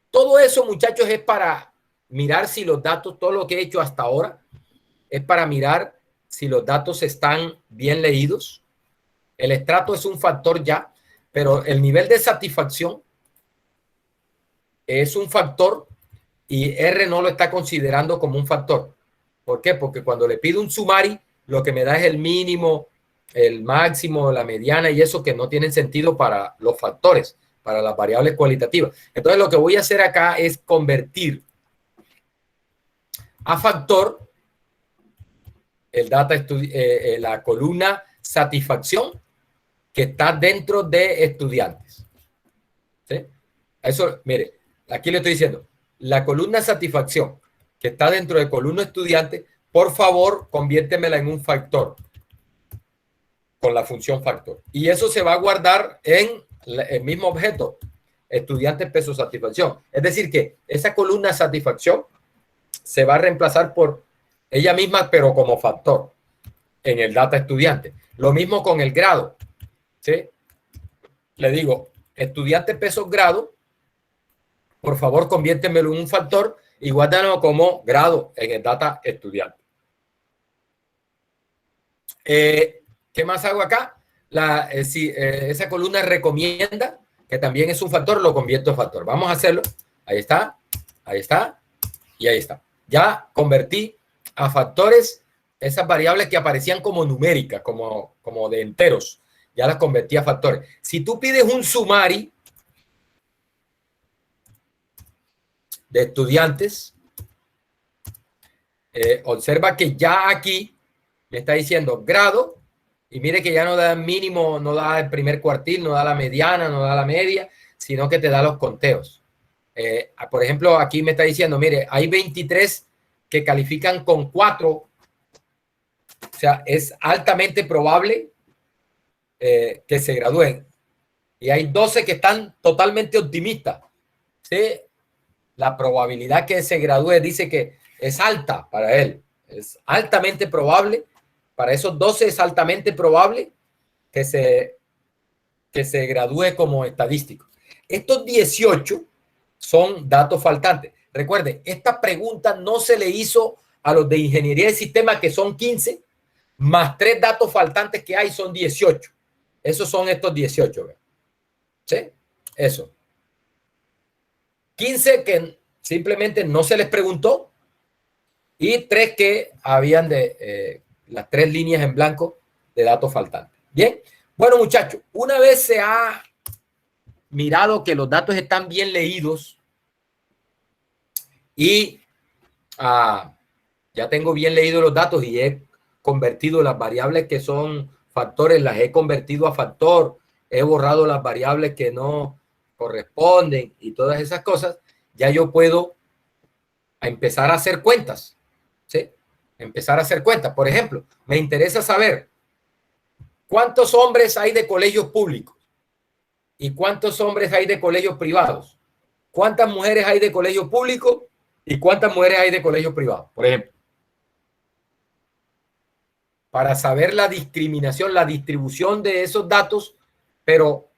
todo eso, muchachos, es para mirar si los datos, todo lo que he hecho hasta ahora, es para mirar si los datos están bien leídos. El estrato es un factor ya, pero el nivel de satisfacción es un factor y R no lo está considerando como un factor. ¿Por qué? Porque cuando le pido un summary, lo que me da es el mínimo, el máximo, la mediana y eso que no tienen sentido para los factores, para las variables cualitativas. Entonces lo que voy a hacer acá es convertir a factor la columna satisfacción que está dentro de estudiantes. ¿Sí? Eso, mire, aquí le estoy diciendo, la columna satisfacción que está dentro de columna estudiante, por favor, conviértemela en un factor con la función factor. Y eso se va a guardar en el mismo objeto, estudiante peso satisfacción. Es decir, que esa columna satisfacción se va a reemplazar por ella misma, pero como factor en el data estudiante. Lo mismo con el grado. ¿Sí? Le digo, estudiante peso grado, por favor, conviértemelo en un factor y guárdalo como grado en el data estudiante. ¿Qué más hago acá? Esa columna recomienda, que también es un factor, lo convierto en factor. Vamos a hacerlo. Ahí está y ahí está. Ya convertí a factores esas variables que aparecían como numéricas, como de enteros. Ya las convertí a factores. Si tú pides un summary de estudiantes, observa que ya aquí me está diciendo grado, y mire que ya no da el mínimo, no da el primer cuartil, no da la mediana, no da la media, sino que te da los conteos. Por ejemplo, aquí me está diciendo, mire, hay 23 que califican con 4, o sea, es altamente probable que se gradúen. Y hay 12 que están totalmente optimistas. ¿Sí? La probabilidad que se gradúe dice que es alta para él. Es altamente probable. Para esos 12 es altamente probable que se gradúe como estadístico. Estos 18 son datos faltantes. Recuerden, esta pregunta no se le hizo a los de ingeniería de sistemas, que son 15, más 3 datos faltantes que hay son 18. Esos son estos 18. ¿Sí? Eso. 15 que simplemente no se les preguntó y 3 que habían de las 3 líneas en blanco de datos faltantes. Bien. Bueno, muchachos, una vez se ha mirado que los datos están bien leídos y ya tengo bien leídos los datos y he convertido las variables que son factores, las he convertido a factor, he borrado las variables que no corresponden y todas esas cosas, ya yo puedo empezar a hacer cuentas. ¿Sí? Empezar a hacer cuentas. Por ejemplo, me interesa saber cuántos hombres hay de colegios públicos y cuántos hombres hay de colegios privados. ¿Cuántas mujeres hay de colegios públicos y cuántas mujeres hay de colegios privados? Por ejemplo. Para saber la discriminación, la distribución de esos datos, pero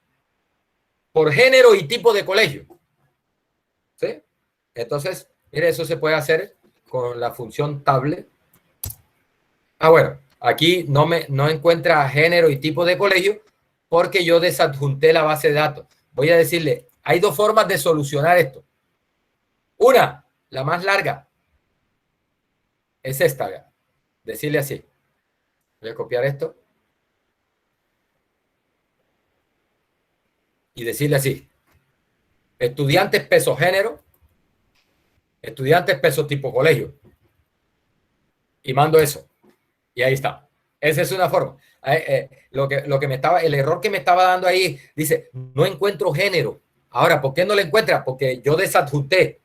por género y tipo de colegio. ¿Sí? Entonces, mire, eso se puede hacer con la función table. Bueno, aquí no encuentra género y tipo de colegio porque yo desadjunté la base de datos. Voy a decirle, hay 2 formas de solucionar esto. Una, la más larga, es esta. ¿Verdad? Decirle así. Voy a copiar esto. Y decirle así. Estudiantes peso género. Estudiantes peso tipo colegio. Y mando eso. Y ahí está. Esa es una forma. El error que me estaba dando ahí, dice, no encuentro género. Ahora, ¿por qué no lo encuentra? Porque yo desadjunté.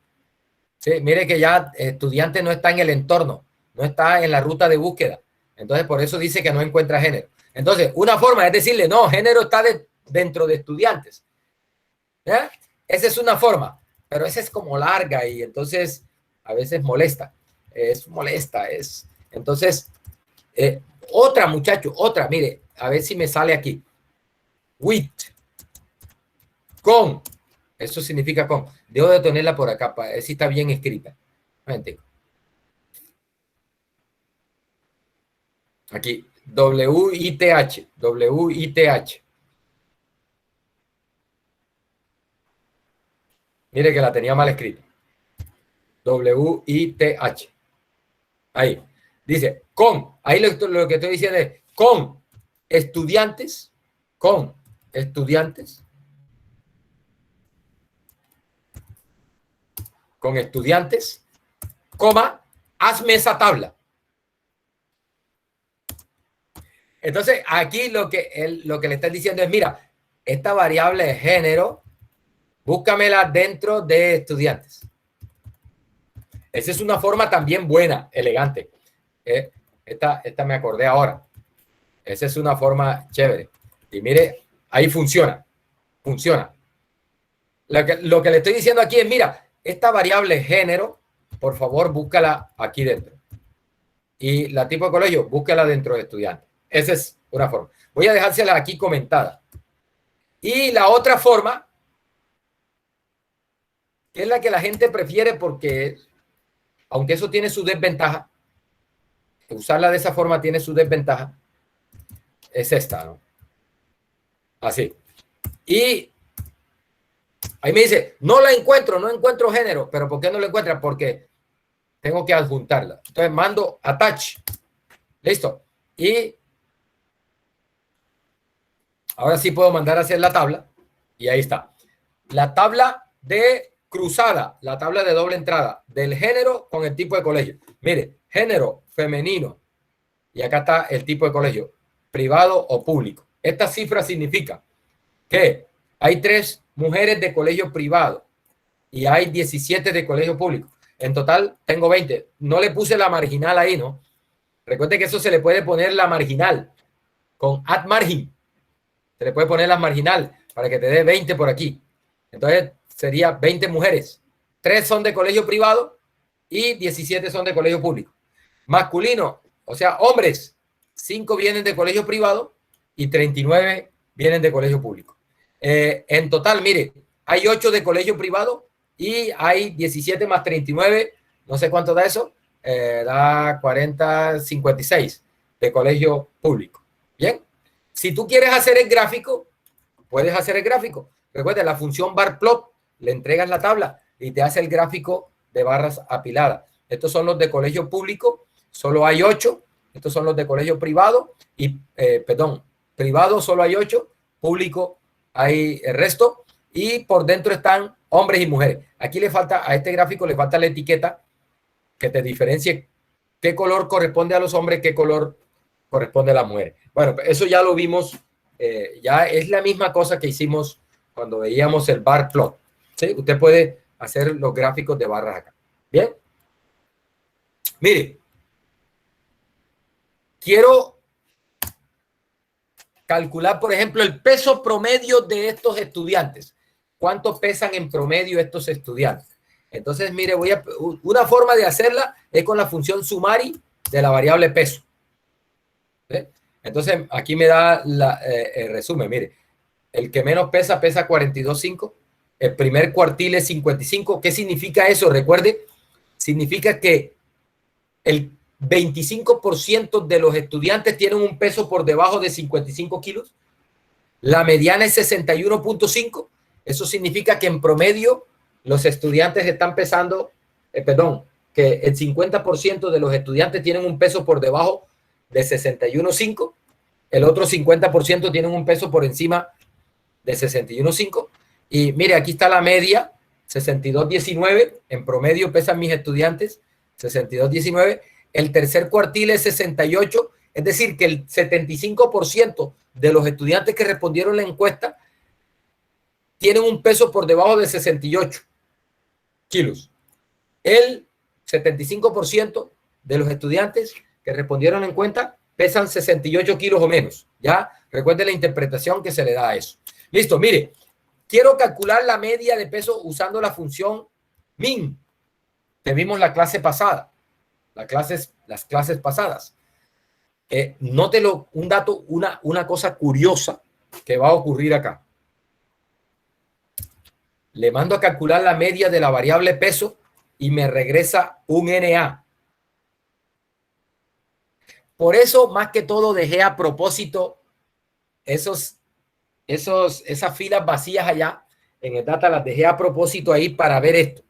¿Sí? Mire que ya estudiante no está en el entorno, no está en la ruta de búsqueda. Entonces, por eso dice que no encuentra género. Entonces, una forma es decirle, no, género está dentro de estudiantes. ¿Ya? Esa es una forma, pero esa es como larga y entonces a veces molesta. Es molesta, es. Entonces, otra, muchacho, otra, mire, a ver si me sale aquí. With. Con. Eso significa con. Debo de tenerla por acá para ver si está bien escrita. Aquí. W-I-T-H. W-I-T-H. Mire que la tenía mal escrita. W-I-T-H. Ahí. Dice, con. Ahí lo que estoy diciendo es con estudiantes. Con estudiantes. Con estudiantes. Coma. hazme esa tabla. Entonces, aquí lo que le están diciendo es, mira, esta variable de género, búscamela dentro de estudiantes. Esa es una forma también buena, elegante. Esta me acordé ahora. Esa es una forma chévere. Y mire, ahí funciona. Funciona. Lo que le estoy diciendo aquí es, mira, esta variable género, por favor, búscala aquí dentro. Y la tipo de colegio, búscala dentro de estudiantes. Esa es una forma. Voy a dejársela aquí comentada. Y la otra forma, que es la que la gente prefiere porque, aunque eso tiene su desventaja, usarla de esa forma tiene su desventaja, es esta, ¿no? Así. Y ahí me dice, no la encuentro, no encuentro género. ¿Pero por qué no la encuentra? Porque tengo que adjuntarla. Entonces mando attach. Listo. Y ahora sí puedo mandar a hacer la tabla. Y ahí está. La tabla de cruzada, la tabla de doble entrada del género con el tipo de colegio. Mire, género femenino. Y acá está el tipo de colegio, privado o público. Esta cifra significa que hay 3 mujeres de colegio privado y hay 17 de colegio público. En total tengo 20. No le puse la marginal ahí, ¿no? Recuerde que eso se le puede poner la marginal con add margin. Se le puede poner la marginal para que te dé 20 por aquí. Entonces sería 20 mujeres. 3 son de colegio privado y 17 son de colegio público. Masculino, o sea, hombres, 5 vienen de colegio privado y 39 vienen de colegio público. En total, mire, hay 8 de colegio privado y hay 17 más 39, no sé cuánto da eso, da 40, 56 de colegio público. Bien, si tú quieres hacer el gráfico, puedes hacer el gráfico. Recuerda, la función bar plot, le entregas la tabla y te hace el gráfico de barras apiladas. Estos son los de colegio público, solo hay 8. Estos son los de colegio privado y, privado solo hay 8, público hay el resto y por dentro están hombres y mujeres. Aquí le falta, a este gráfico le falta la etiqueta que te diferencie qué color corresponde a los hombres, qué color corresponde a las mujeres. Bueno, eso ya lo vimos, ya es la misma cosa que hicimos cuando veíamos el bar plot. ¿Sí? Usted puede hacer los gráficos de barras acá. Bien. Mire, quiero calcular, por ejemplo, el peso promedio de estos estudiantes. ¿Cuánto pesan en promedio estos estudiantes? Entonces, mire, una forma de hacerla es con la función sumari de la variable peso. ¿Sí? Entonces, aquí me da el resumen. Mire, el que menos pesa, pesa 42.5. El primer cuartil es 55. ¿Qué significa eso? Recuerde, significa que el 25% de los estudiantes tienen un peso por debajo de 55 kilos. La mediana es 61.5. Eso significa que en promedio los estudiantes están pesando, que el 50% de los estudiantes tienen un peso por debajo de 61.5. El otro 50% tienen un peso por encima de 61.5. Y mire, aquí está la media, 62.19. En promedio pesan mis estudiantes, 62.19. El tercer cuartil es 68, es decir, que el 75% de los estudiantes que respondieron la encuesta tienen un peso por debajo de 68 kilos. El 75% de los estudiantes que respondieron la encuesta pesan 68 kilos o menos. Ya recuerden la interpretación que se le da a eso. Listo, mire, quiero calcular la media de peso usando la función min que vimos la clase pasada. Las clases pasadas. Nótelo, un dato, una cosa curiosa que va a ocurrir acá. Le mando a calcular la media de la variable peso y me regresa un NA. Por eso, más que todo, dejé a propósito esas filas vacías allá en el data, las dejé a propósito ahí para ver esto.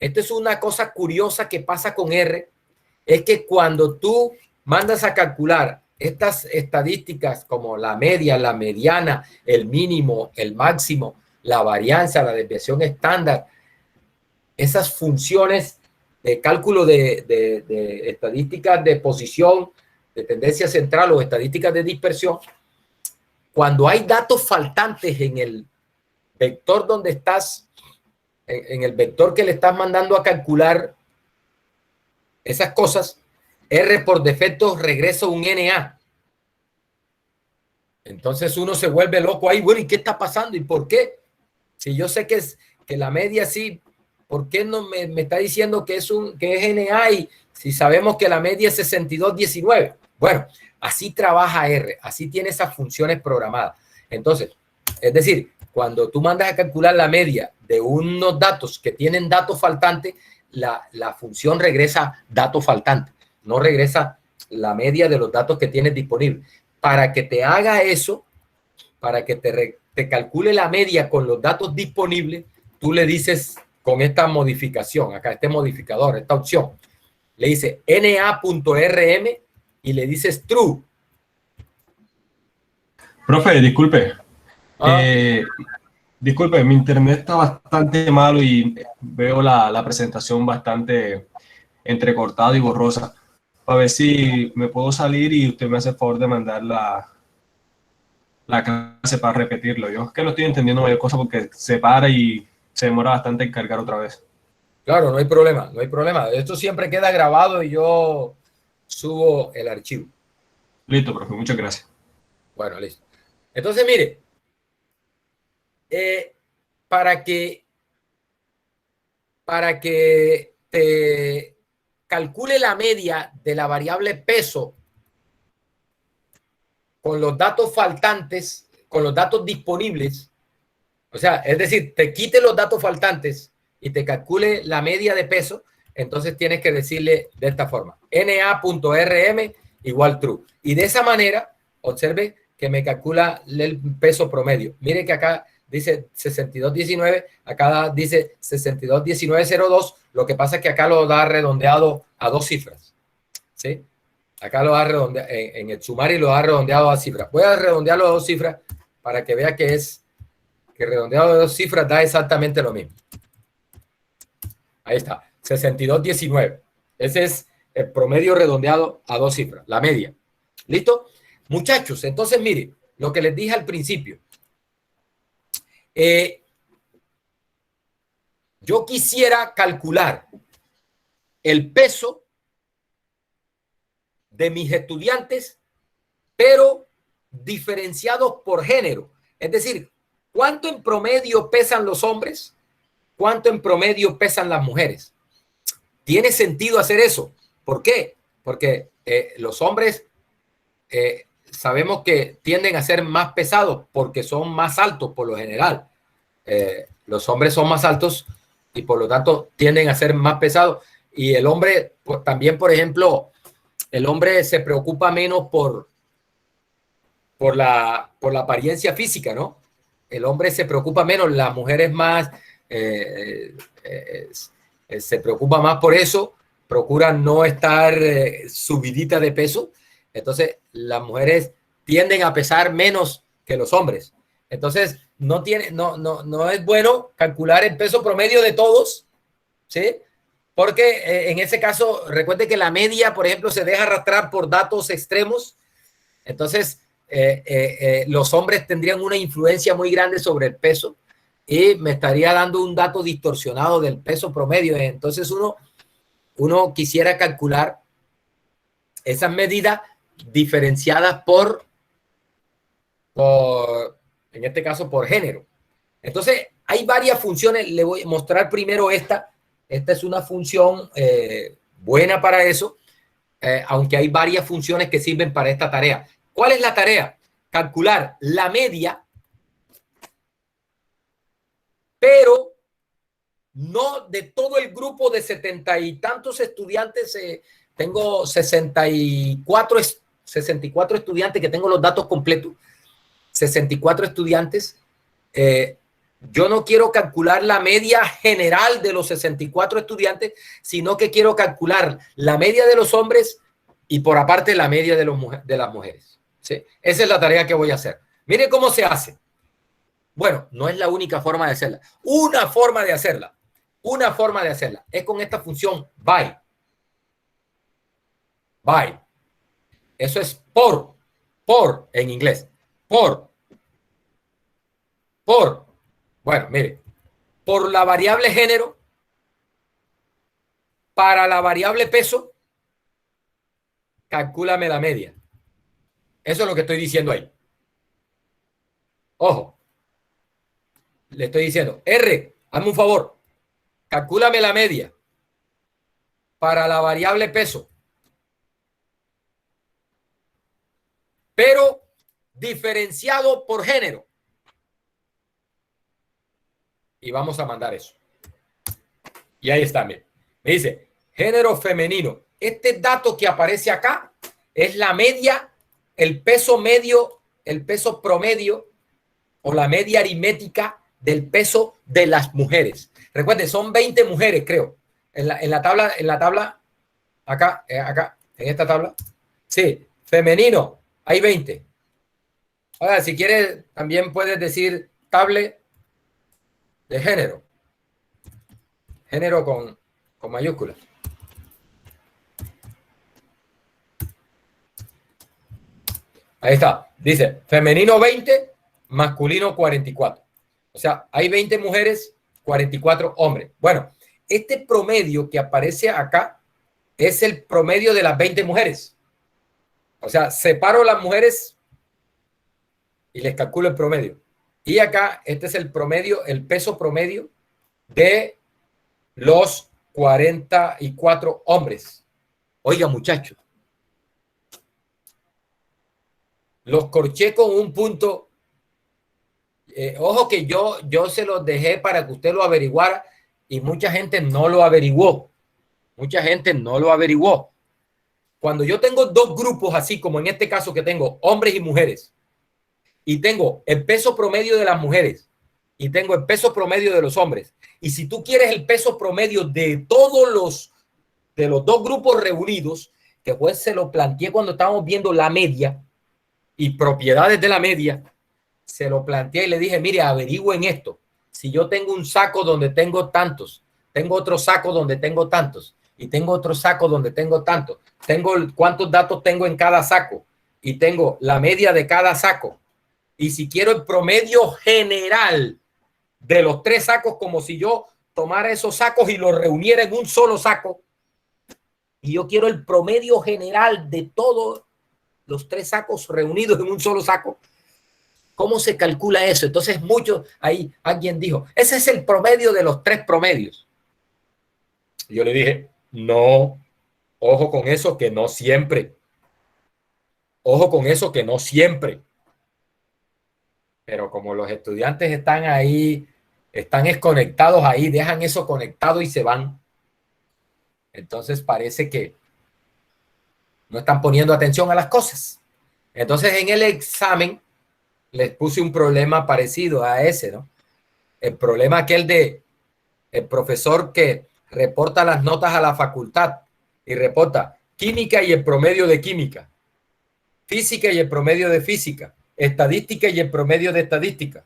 Esto es una cosa curiosa que pasa con R. Es que cuando tú mandas a calcular estas estadísticas como la media, la mediana, el mínimo, el máximo, la varianza, la desviación estándar, esas funciones cálculo de estadísticas de posición, de tendencia central o estadísticas de dispersión, cuando hay datos faltantes en el vector donde estás, en el vector que le estás mandando a calcular esas cosas, R por defecto regresa un NA. Entonces uno se vuelve loco ahí. Bueno, ¿y qué está pasando? ¿Y por qué? Si yo sé que la media sí, ¿por qué no me está diciendo que es NA? Y si sabemos que la media es 62,19. Bueno, así trabaja R, así tiene esas funciones programadas. Entonces, es decir, cuando tú mandas a calcular la media de unos datos que tienen datos faltantes, la función regresa datos faltantes, no regresa la media de los datos que tienes disponibles. Para que te haga eso, para que te calcule la media con los datos disponibles, tú le dices con esta modificación, acá este modificador, esta opción, le dice na.rm y le dices true. Profe, disculpe. Disculpe, mi internet está bastante malo y veo la presentación bastante entrecortada y borrosa. A ver si me puedo salir y usted me hace el favor de mandar la clase para repetirlo. Yo es que no estoy entendiendo mayor cosa porque se para y se demora bastante en cargar otra vez. Claro, no hay problema, no hay problema. Esto siempre queda grabado y yo subo el archivo. Listo, profe, muchas gracias. Bueno, listo. Entonces, mire, para que te calcule la media de la variable peso con los datos faltantes, con los datos disponibles, o sea, es decir, te quite los datos faltantes y te calcule la media de peso, entonces tienes que decirle de esta forma, na.rm igual true. Y de esa manera, observe que me calcula el peso promedio. Mire que acá dice 62,19, acá dice 62,1902, lo que pasa es que acá lo da redondeado a dos cifras, ¿sí? Acá lo da redondeado, en el sumario lo da redondeado a cifras. Voy a redondearlo a dos cifras para que vea que redondeado de dos cifras da exactamente lo mismo. Ahí está, 62,19. Ese es el promedio redondeado a dos cifras, la media. ¿Listo? Muchachos, entonces mire, lo que les dije al principio. Yo quisiera calcular el peso de mis estudiantes, pero diferenciados por género. Es decir, ¿cuánto en promedio pesan los hombres? ¿Cuánto en promedio pesan las mujeres? ¿Tiene sentido hacer eso? ¿Por qué? Porque los hombres sabemos que tienden a ser más pesados porque son más altos por lo general. Los hombres son más altos y por lo tanto tienden a ser más pesados. Y el hombre, pues, también, por ejemplo, el hombre se preocupa menos por la apariencia física, ¿no? El hombre se preocupa menos, la mujer es más, se preocupa más por eso, procura no estar subidita de peso. Entonces, las mujeres tienden a pesar menos que los hombres. Entonces, no es bueno calcular el peso promedio de todos, ¿sí? Porque en ese caso, recuerde que la media, por ejemplo, se deja arrastrar por datos extremos. Entonces, los hombres tendrían una influencia muy grande sobre el peso y me estaría dando un dato distorsionado del peso promedio. Entonces, uno quisiera calcular esas medidas diferenciadas en este caso, por género. Entonces, hay varias funciones. Le voy a mostrar primero esta. Esta es una función buena para eso, aunque hay varias funciones que sirven para esta tarea. ¿Cuál es la tarea? Calcular la media, pero no de todo el grupo de 70 y tantos estudiantes. Tengo 64 estudiantes que tengo los datos completos. 64 estudiantes. Yo no quiero calcular la media general de los 64 estudiantes, sino que quiero calcular la media de los hombres y por aparte la media de las mujeres. ¿Sí? Esa es la tarea que voy a hacer. Mire cómo se hace. Bueno, no es la única forma de hacerla. Una forma de hacerla una forma de hacerla. Es con esta función by. By. Eso es por en inglés. Por. Bueno, mire, por la variable género, para la variable peso, calcúlame la media. Eso es lo que estoy diciendo ahí. Ojo. Le estoy diciendo, R, hazme un favor, calcúlame la media para la variable peso, pero diferenciado por género. Y vamos a mandar eso. Y ahí está, mire. Me dice, género femenino. Este dato que aparece acá es la media, el peso medio, el peso promedio o la media aritmética del peso de las mujeres. Recuerden, son 20 mujeres, creo. En la tabla, acá, en esta tabla. Sí, femenino, hay 20. Ahora, si quieres, también puedes decir tabla de género. Género con mayúsculas. Ahí está. Dice, femenino 20, masculino 44. O sea, hay 20 mujeres, 44 hombres. Bueno, este promedio que aparece acá es el promedio de las 20 mujeres. O sea, separo las mujeres y les calculo el promedio. Y acá, este es el promedio, el peso promedio de los 44 hombres. Oiga, muchachos, los corché con un punto. Ojo que yo se los dejé para que usted lo averiguara y mucha gente no lo averiguó. Mucha gente no lo averiguó. Cuando yo tengo dos grupos así, como en este caso que tengo hombres y mujeres, y tengo el peso promedio de las mujeres y tengo el peso promedio de los hombres, y si tú quieres el peso promedio de todos los dos grupos reunidos, que pues se lo planteé cuando estábamos viendo la media y propiedades de la media, se lo planteé y le dije, mire, averigüen esto. Si yo tengo un saco donde tengo tantos, tengo otro saco donde tengo tantos, y tengo otro saco donde tengo tantos, tengo cuántos datos tengo en cada saco, y tengo la media de cada saco. Y si quiero el promedio general de los tres sacos, como si yo tomara esos sacos y los reuniera en un solo saco, y yo quiero el promedio general de todos los tres sacos reunidos en un solo saco, ¿cómo se calcula eso? Entonces, ahí alguien dijo, ese es el promedio de los tres promedios. Y yo le dije, no, ojo con eso que no siempre. Ojo con eso que no siempre. Pero como los estudiantes están ahí, están desconectados ahí, dejan eso conectado y se van. Entonces parece que no están poniendo atención a las cosas. Entonces en el examen les puse un problema parecido a ese, ¿no? El problema aquel de el profesor que reporta las notas a la facultad y reporta química y el promedio de química, física y el promedio de física, estadística y el promedio de estadística.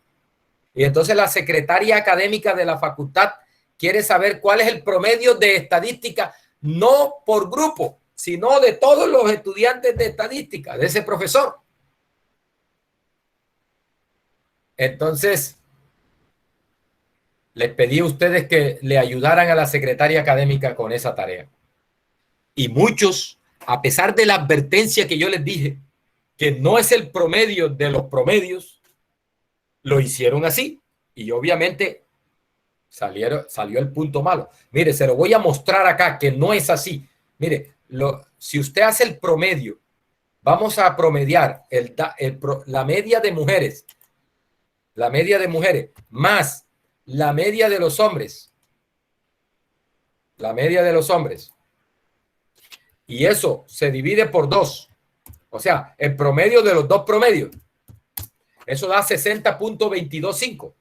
Y entonces la secretaria académica de la facultad quiere saber cuál es el promedio de estadística, no por grupo, sino de todos los estudiantes de estadística, de ese profesor. Entonces, les pedí a ustedes que le ayudaran a la secretaria académica con esa tarea. Y muchos, a pesar de la advertencia que yo les dije, que no es el promedio de los promedios, lo hicieron así. Y obviamente salió el punto malo. Mire, se lo voy a mostrar acá que no es así. Mire, si usted hace el promedio, vamos a promediar la media de mujeres, más la media de los hombres, y eso se divide por 2, o sea, el promedio de los dos promedios, eso da 60.225.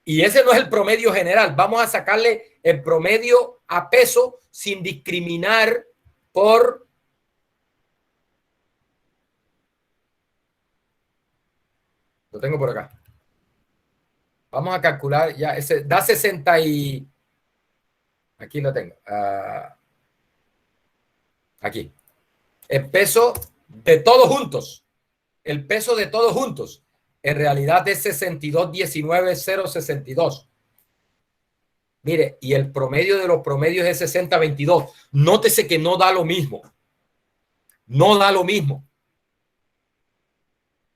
Y ese no es el promedio general. Vamos a sacarle el promedio a peso sin discriminar por... Lo tengo por acá. Vamos a calcular ya. Ese da 60 y... Aquí lo tengo. Aquí. El peso de todos juntos. El peso de todos juntos. En realidad es 62,19,062. Mire, y el promedio de los promedios es 60,22. Nótese que no da lo mismo. No da lo mismo.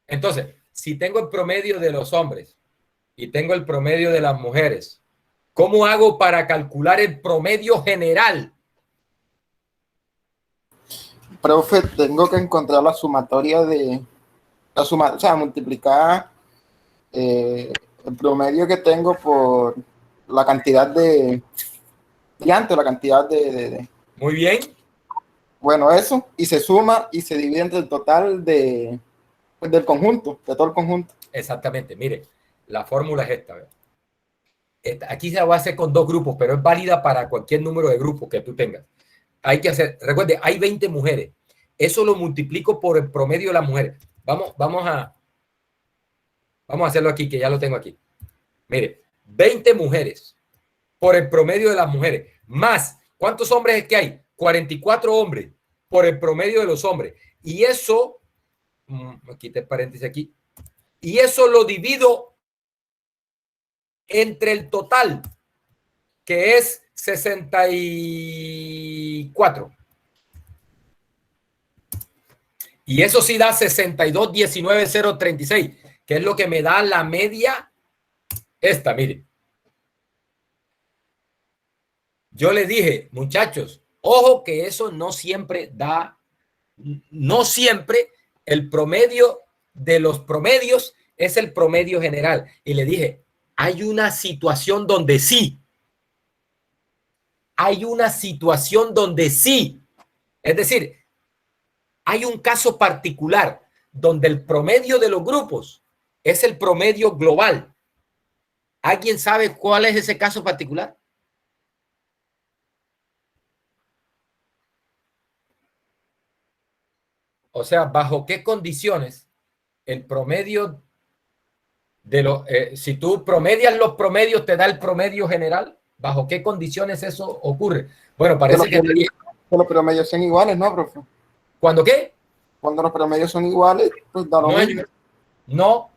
Entonces, si tengo el promedio de los hombres y tengo el promedio de las mujeres, ¿cómo hago para calcular el promedio general? Profe, tengo que encontrar la sumatoria o sea, multiplicar el promedio que tengo por la cantidad de la cantidad Muy bien. Bueno, eso, y se suma y se divide entre el total del conjunto, de todo el conjunto. Exactamente. Mire, la fórmula es esta. Aquí se va a hacer con 2 grupos, pero es válida para cualquier número de grupos que tú tengas. Hay que hacer, recuerde, hay 20 mujeres. Eso lo multiplico por el promedio de las mujeres. Vamos a hacerlo aquí, que ya lo tengo aquí. Mire, 20 mujeres por el promedio de las mujeres, más, ¿cuántos hombres es que hay? 44 hombres por el promedio de los hombres. Y eso, quité el paréntesis aquí, y eso lo divido entre el total, que es 64. Y eso sí da 62,19,036, que es lo que me da la media esta, mire. Yo le dije, muchachos, ojo que eso no siempre da, no siempre el promedio de los promedios es el promedio general. Y le dije, hay una situación donde sí. Hay una situación donde sí. Es decir, hay un caso particular donde el promedio de los grupos es el promedio global. ¿Alguien sabe cuál es ese caso particular? O sea, ¿bajo qué condiciones el promedio de los... si tú promedias los promedios, te da el promedio general? ¿Bajo qué condiciones eso ocurre? Bueno, parece que los promedios son iguales, ¿no, profe? ¿Cuándo qué? Cuando los promedios son iguales, pues da lo mismo. No.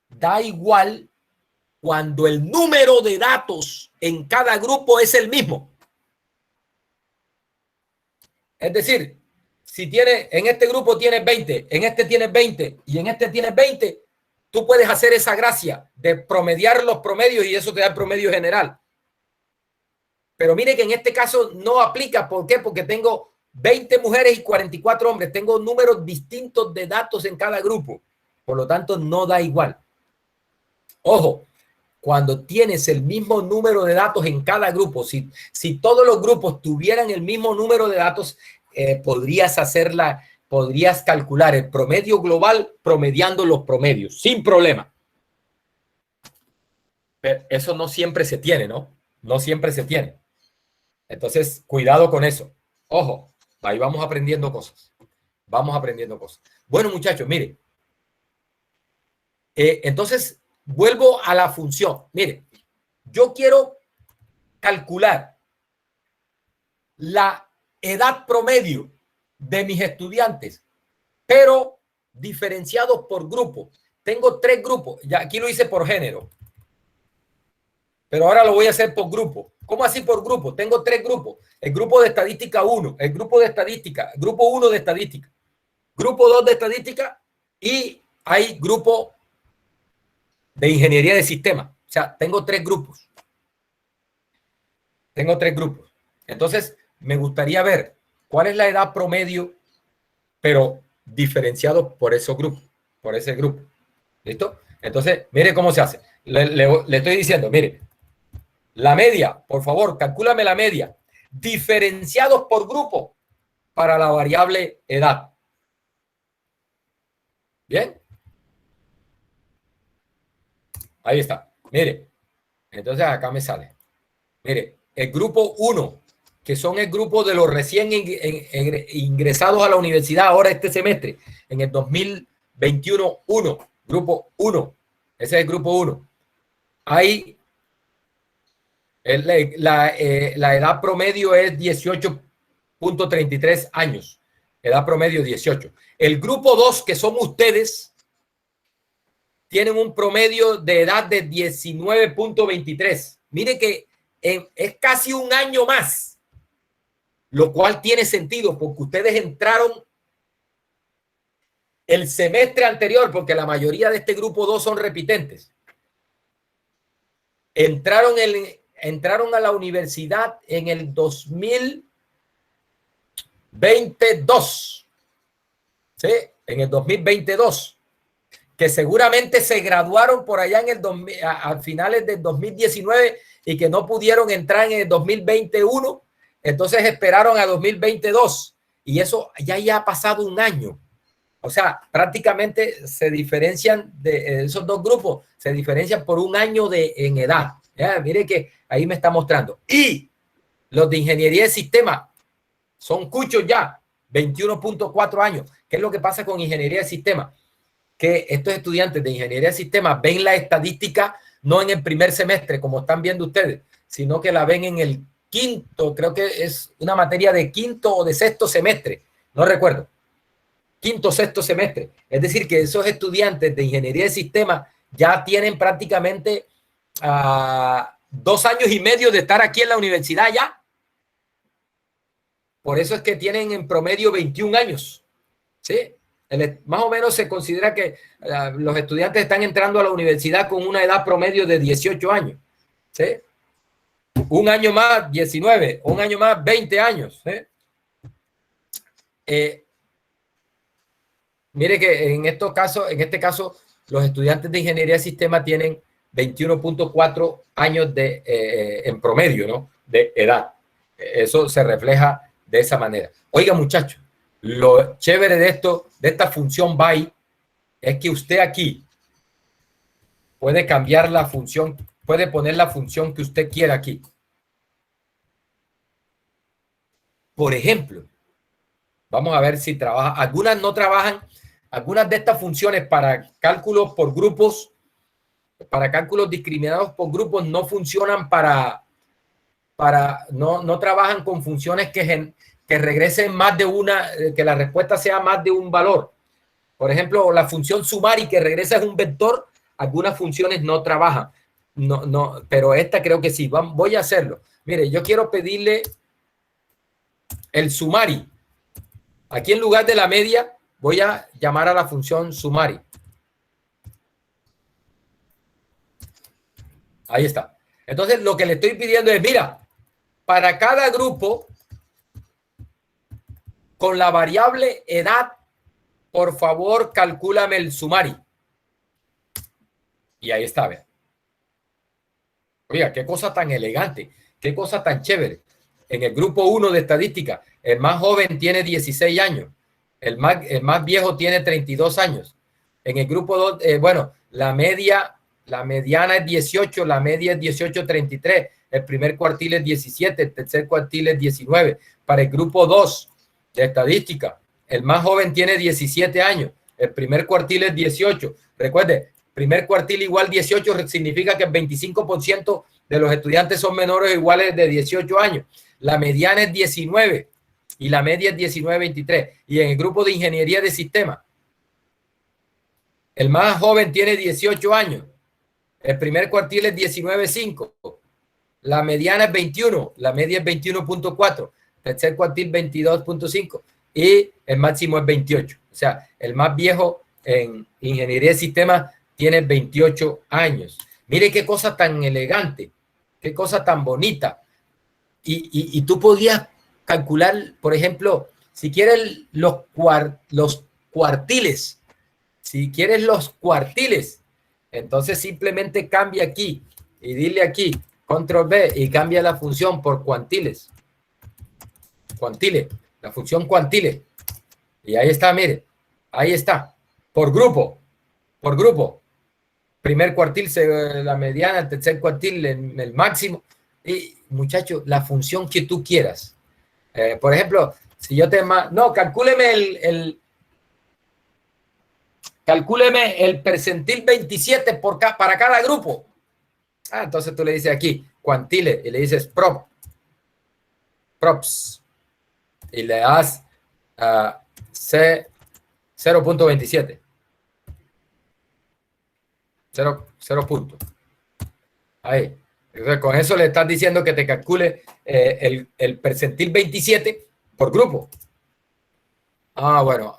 Da igual cuando el número de datos en cada grupo es el mismo. Es decir, si tiene, en este grupo tienes 20, en este tienes 20 y en este tienes 20, tú puedes hacer esa gracia de promediar los promedios y eso te da el promedio general. Pero mire que en este caso no aplica. ¿Por qué? Porque tengo 20 mujeres y 44 hombres. Tengo números distintos de datos en cada grupo. Por lo tanto, no da igual. Ojo, cuando tienes el mismo número de datos en cada grupo, si todos los grupos tuvieran el mismo número de datos, podrías calcular el promedio global promediando los promedios, sin problema. Pero eso no siempre se tiene, ¿no? No siempre se tiene. Entonces, cuidado con eso. Ojo, ahí vamos aprendiendo cosas. Vamos aprendiendo cosas. Bueno, muchachos, mire. Entonces, vuelvo a la función. Mire, yo quiero calcular la edad promedio de mis estudiantes, pero diferenciados por grupo. Tengo 3 grupos. Ya aquí lo hice por género. Pero ahora lo voy a hacer por grupo. ¿Cómo así por grupo? Tengo 3 grupos. El grupo de estadística 1, el grupo de estadística, grupo 1 de estadística, grupo 2 de estadística y hay grupo de ingeniería de sistemas. O sea, tengo 3 grupos. Tengo 3 grupos. Entonces, me gustaría ver cuál es la edad promedio, pero diferenciado por esos grupos, por ese grupo. ¿Listo? Entonces, mire cómo se hace. Le estoy diciendo, mire, la media, por favor, calcúlame la media, diferenciados por grupo para la variable edad. ¿Bien? Ahí está. Mire, entonces acá me sale. Mire, el grupo 1, que son el grupo de los recién ingresados a la universidad ahora este semestre, en el 21-1, grupo 1. Ese es el grupo 1. Ahí la edad promedio es 18.33 años. Edad promedio 18. El grupo 2, que son ustedes, tienen un promedio de edad de 19.23. Mire que es casi un año más, lo cual tiene sentido porque ustedes entraron el semestre anterior, porque la mayoría de este grupo 2 son repitentes. Entraron a la universidad en el 2022. ¿Sí? En el 2022. Que seguramente se graduaron por allá en a finales del 2019 y que no pudieron entrar en el 2021. Entonces esperaron a 2022. Y eso ya ha pasado un año. O sea, prácticamente se diferencian de esos dos grupos, se diferencian por un año en edad. ¿Ya? Mire que ahí me está mostrando. Y los de ingeniería de sistema son cuchos ya, 21.4 años. ¿Qué es lo que pasa con ingeniería de sistema? Que estos estudiantes de ingeniería de sistema ven la estadística no en el primer semestre, como están viendo ustedes, sino que la ven en el quinto, creo que es una materia de quinto o de sexto semestre, no recuerdo. Quinto, sexto semestre. Es decir, que esos estudiantes de ingeniería de sistemas ya tienen prácticamente 2 años y medio de estar aquí en la universidad ya. Por eso es que tienen en promedio 21 años. ¿Sí? Más o menos se considera que los estudiantes están entrando a la universidad con una edad promedio de 18 años. ¿Sí? Un año más, 19. Un año más, 20 años. ¿Sí? Mire que en este caso, los estudiantes de ingeniería de sistema tienen 21.4 años en promedio, ¿no? De edad. Eso se refleja de esa manera. Oiga, muchachos, lo chévere de esta función by es que usted aquí puede cambiar la función, puede poner la función que usted quiera aquí. Por ejemplo, vamos a ver si trabaja. Algunas no trabajan. Algunas de estas funciones para cálculos por grupos, para cálculos discriminados por grupos, no funcionan no trabajan con funciones que regresen más de una, que la respuesta sea más de un valor. Por ejemplo, la función sumar y que regresa es un vector, algunas funciones no trabajan. No, pero esta creo que sí. Voy a hacerlo. Mire, yo quiero pedirle el sumari. Aquí en lugar de la media, voy a llamar a la función sumari. Ahí está. Entonces, lo que le estoy pidiendo es, mira, para cada grupo, con la variable edad, por favor, calcúlame el sumari. Y ahí está, vean. Oiga, qué cosa tan elegante, qué cosa tan chévere. En el grupo 1 de estadística, el más joven tiene 16 años. El más viejo tiene 32 años. En el grupo 2, bueno, la mediana es 18, la media es 18.33. El primer cuartil es 17, el tercer cuartil es 19. Para el grupo 2 de estadística, el más joven tiene 17 años. El primer cuartil es 18. Recuerde, primer cuartil igual 18 significa que el 25% de los estudiantes son menores o iguales de 18 años. La mediana es 19 y la media es 19.23. Y en el grupo de ingeniería de sistemas, el más joven tiene 18 años. El primer cuartil es 19.5. La mediana es 21. La media es 21.4. Tercer cuartil 22.5. Y el máximo es 28. O sea, el más viejo en ingeniería de sistemas tiene 28 años. Mire qué cosa tan elegante. Qué cosa tan bonita. Y tú podías calcular, por ejemplo, si quieres los cuartiles. Si quieres los cuartiles, entonces simplemente cambia aquí y dile aquí, control B y cambia la función por cuantiles. Cuantile, la función cuantile. Y ahí está, mire, ahí está. Por grupo. Primer cuartil, la mediana, el tercer cuartil, el máximo. Y muchachos, la función que tú quieras. Por ejemplo, si yo te... No, calcúleme calcúleme el percentil 27 para cada grupo. Entonces tú le dices aquí, cuantile, y le dices props, y le das 0.27. 0 puntos. Ahí. Entonces, con eso le estás diciendo que te calcule el percentil 27 por grupo. Bueno.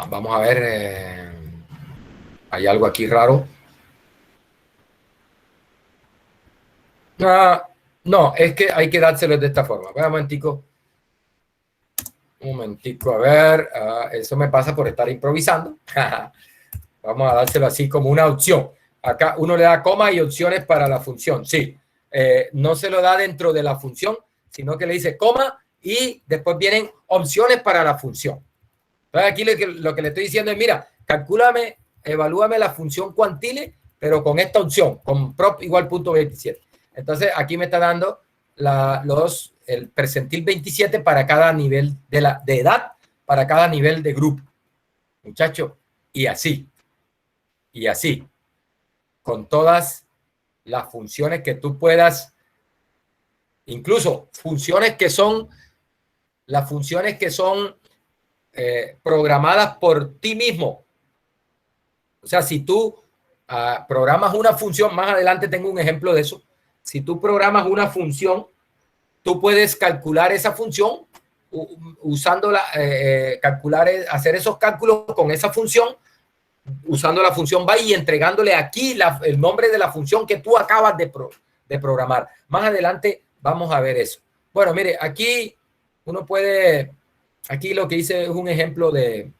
Vamos a ver. Hay algo aquí raro. No, es que hay que dárselo de esta forma. Un momentico, a ver. Eso me pasa por estar improvisando. Vamos a dárselo así como una opción. Acá uno le da coma y opciones para la función. Sí, no se lo da dentro de la función, sino que le dice coma y después vienen opciones para la función. Entonces aquí lo que le estoy diciendo es, mira, calcúlame, evalúame la función cuantile, pero con esta opción, con prop igual punto 27. Entonces aquí me está dando el percentil 27 para cada nivel de edad, para cada nivel de grupo. Muchachos, y así, con todas las funciones que tú puedas, incluso funciones que son programadas por ti mismo. O sea, si tú programas una función, más adelante tengo un ejemplo de eso. Si tú programas una función, tú puedes calcular esa función usándola, hacer esos cálculos con esa función, usando la función by y entregándole aquí el nombre de la función que tú acabas de programar. Más adelante vamos a ver eso. Bueno, mire, aquí uno puede, aquí lo que hice es un ejemplo de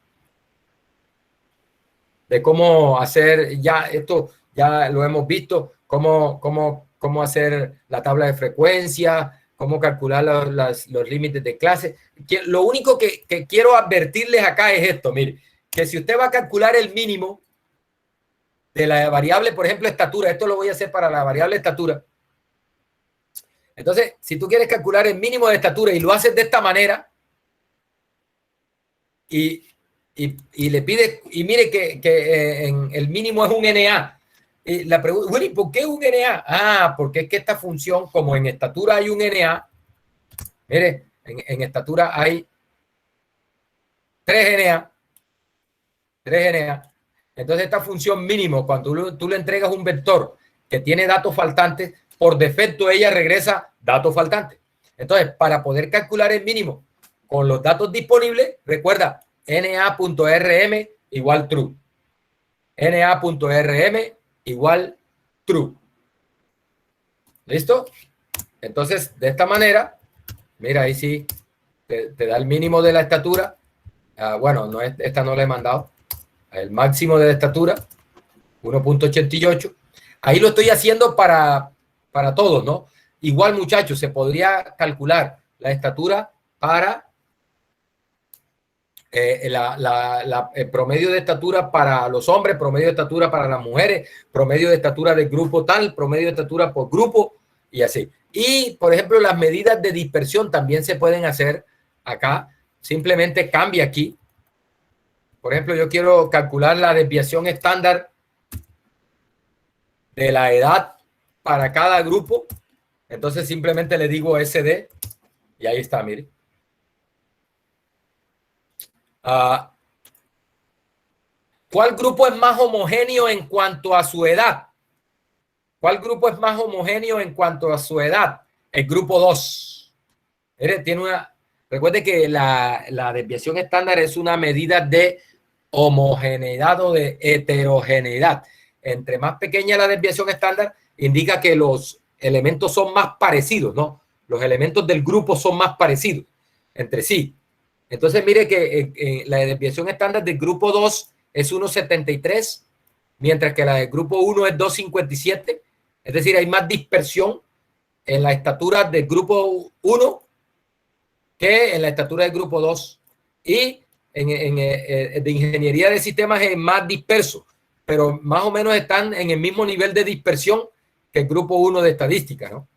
cómo hacer, esto ya lo hemos visto, cómo hacer la tabla de frecuencia, cómo calcular los límites de clase. Lo único que quiero advertirles acá es esto, mire, que si usted va a calcular el mínimo de la variable, por ejemplo, estatura, esto lo voy a hacer para la variable estatura. Entonces, si tú quieres calcular el mínimo de estatura y lo haces de esta manera, y le pide, y mire que en el mínimo es un NA. Y la pregunta, Willy, ¿por qué un NA? Porque es que esta función, como en estatura hay un NA, mire, en estatura hay 3 NA. Entonces esta función mínimo, cuando tú le entregas un vector que tiene datos faltantes, por defecto ella regresa datos faltantes. Entonces, para poder calcular el mínimo con los datos disponibles, recuerda, na.rm igual true. na.rm igual true. ¿Listo? Entonces, de esta manera, mira, ahí sí te da el mínimo de la estatura. Bueno, esta no la he mandado. El máximo de la estatura, 1.88. Ahí lo estoy haciendo para todos, ¿no? Igual, muchachos, se podría calcular la estatura para el promedio de estatura para los hombres, promedio de estatura para las mujeres, promedio de estatura del grupo tal, promedio de estatura por grupo y así. Y, por ejemplo, las medidas de dispersión también se pueden hacer acá. Simplemente cambia aquí. Por ejemplo, yo quiero calcular la desviación estándar de la edad para cada grupo. Entonces simplemente le digo SD y ahí está, mire. ¿Cuál grupo es más homogéneo en cuanto a su edad? ¿Cuál grupo es más homogéneo en cuanto a su edad? El grupo 2. Recuerde que la desviación estándar es una medida de homogeneidad o de heterogeneidad. Entre más pequeña la desviación estándar, indica que los elementos son más parecidos, ¿no? Los elementos del grupo son más parecidos entre sí. Entonces, mire que la desviación estándar del grupo 2 es 1.73, mientras que la del grupo 1 es 2.57. Es decir, hay más dispersión en la estatura del grupo 1 que en la estatura del grupo 2. Y de ingeniería de sistemas es más disperso, pero más o menos están en el mismo nivel de dispersión que el grupo 1 de estadística, ¿no?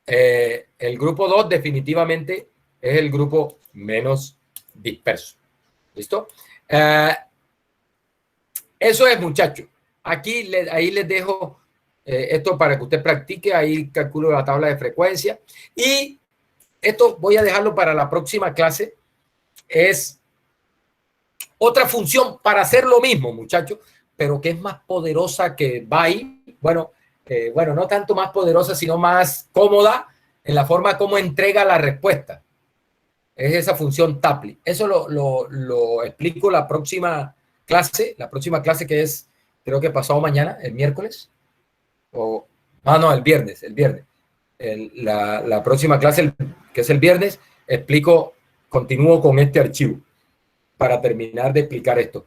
El grupo 2 definitivamente es el grupo menos disperso. ¿Listo? Eso es, muchachos. Ahí les dejo esto para que usted practique. Ahí calculo la tabla de frecuencia. Y esto voy a dejarlo para la próxima clase. Es otra función para hacer lo mismo, muchachos, pero que es más poderosa que BAI. Bueno, no tanto más poderosa, sino más cómoda en la forma como entrega la respuesta. Es esa función Tapley. Eso lo explico la próxima clase que es, creo que pasado mañana, el miércoles. El viernes. La próxima clase, que es el viernes, continúo con este archivo para terminar de explicar esto.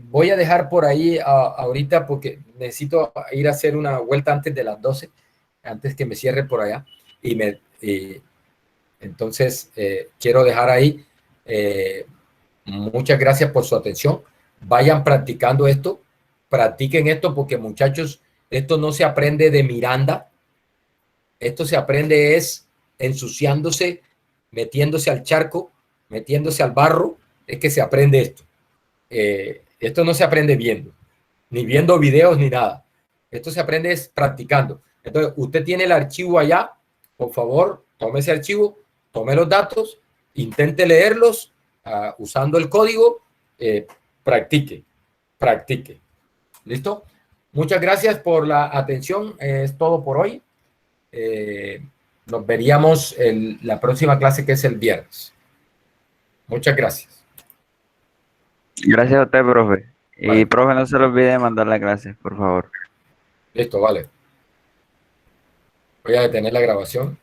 Voy a dejar por ahí ahorita porque necesito ir a hacer una vuelta antes de las 12, antes que me cierre por allá. Entonces, quiero dejar ahí. Muchas gracias por su atención. Vayan practicando esto. Practiquen esto porque, muchachos, esto no se aprende de Miranda. Esto se aprende es ensuciándose, metiéndose al charco, metiéndose al barro. Es que se aprende esto. Esto no se aprende viendo, ni viendo videos, ni nada. Esto se aprende es practicando. Entonces, usted tiene el archivo allá. Por favor, tome ese archivo, tome los datos, intente leerlos usando el código, practique. ¿Listo? Muchas gracias por la atención. Es todo por hoy. Nos veríamos en la próxima clase, que es el viernes. Muchas gracias. Gracias a usted, profe. Y, Vale. profe, no se le olvide mandar las gracias, por favor. Listo, vale. Voy a detener la grabación.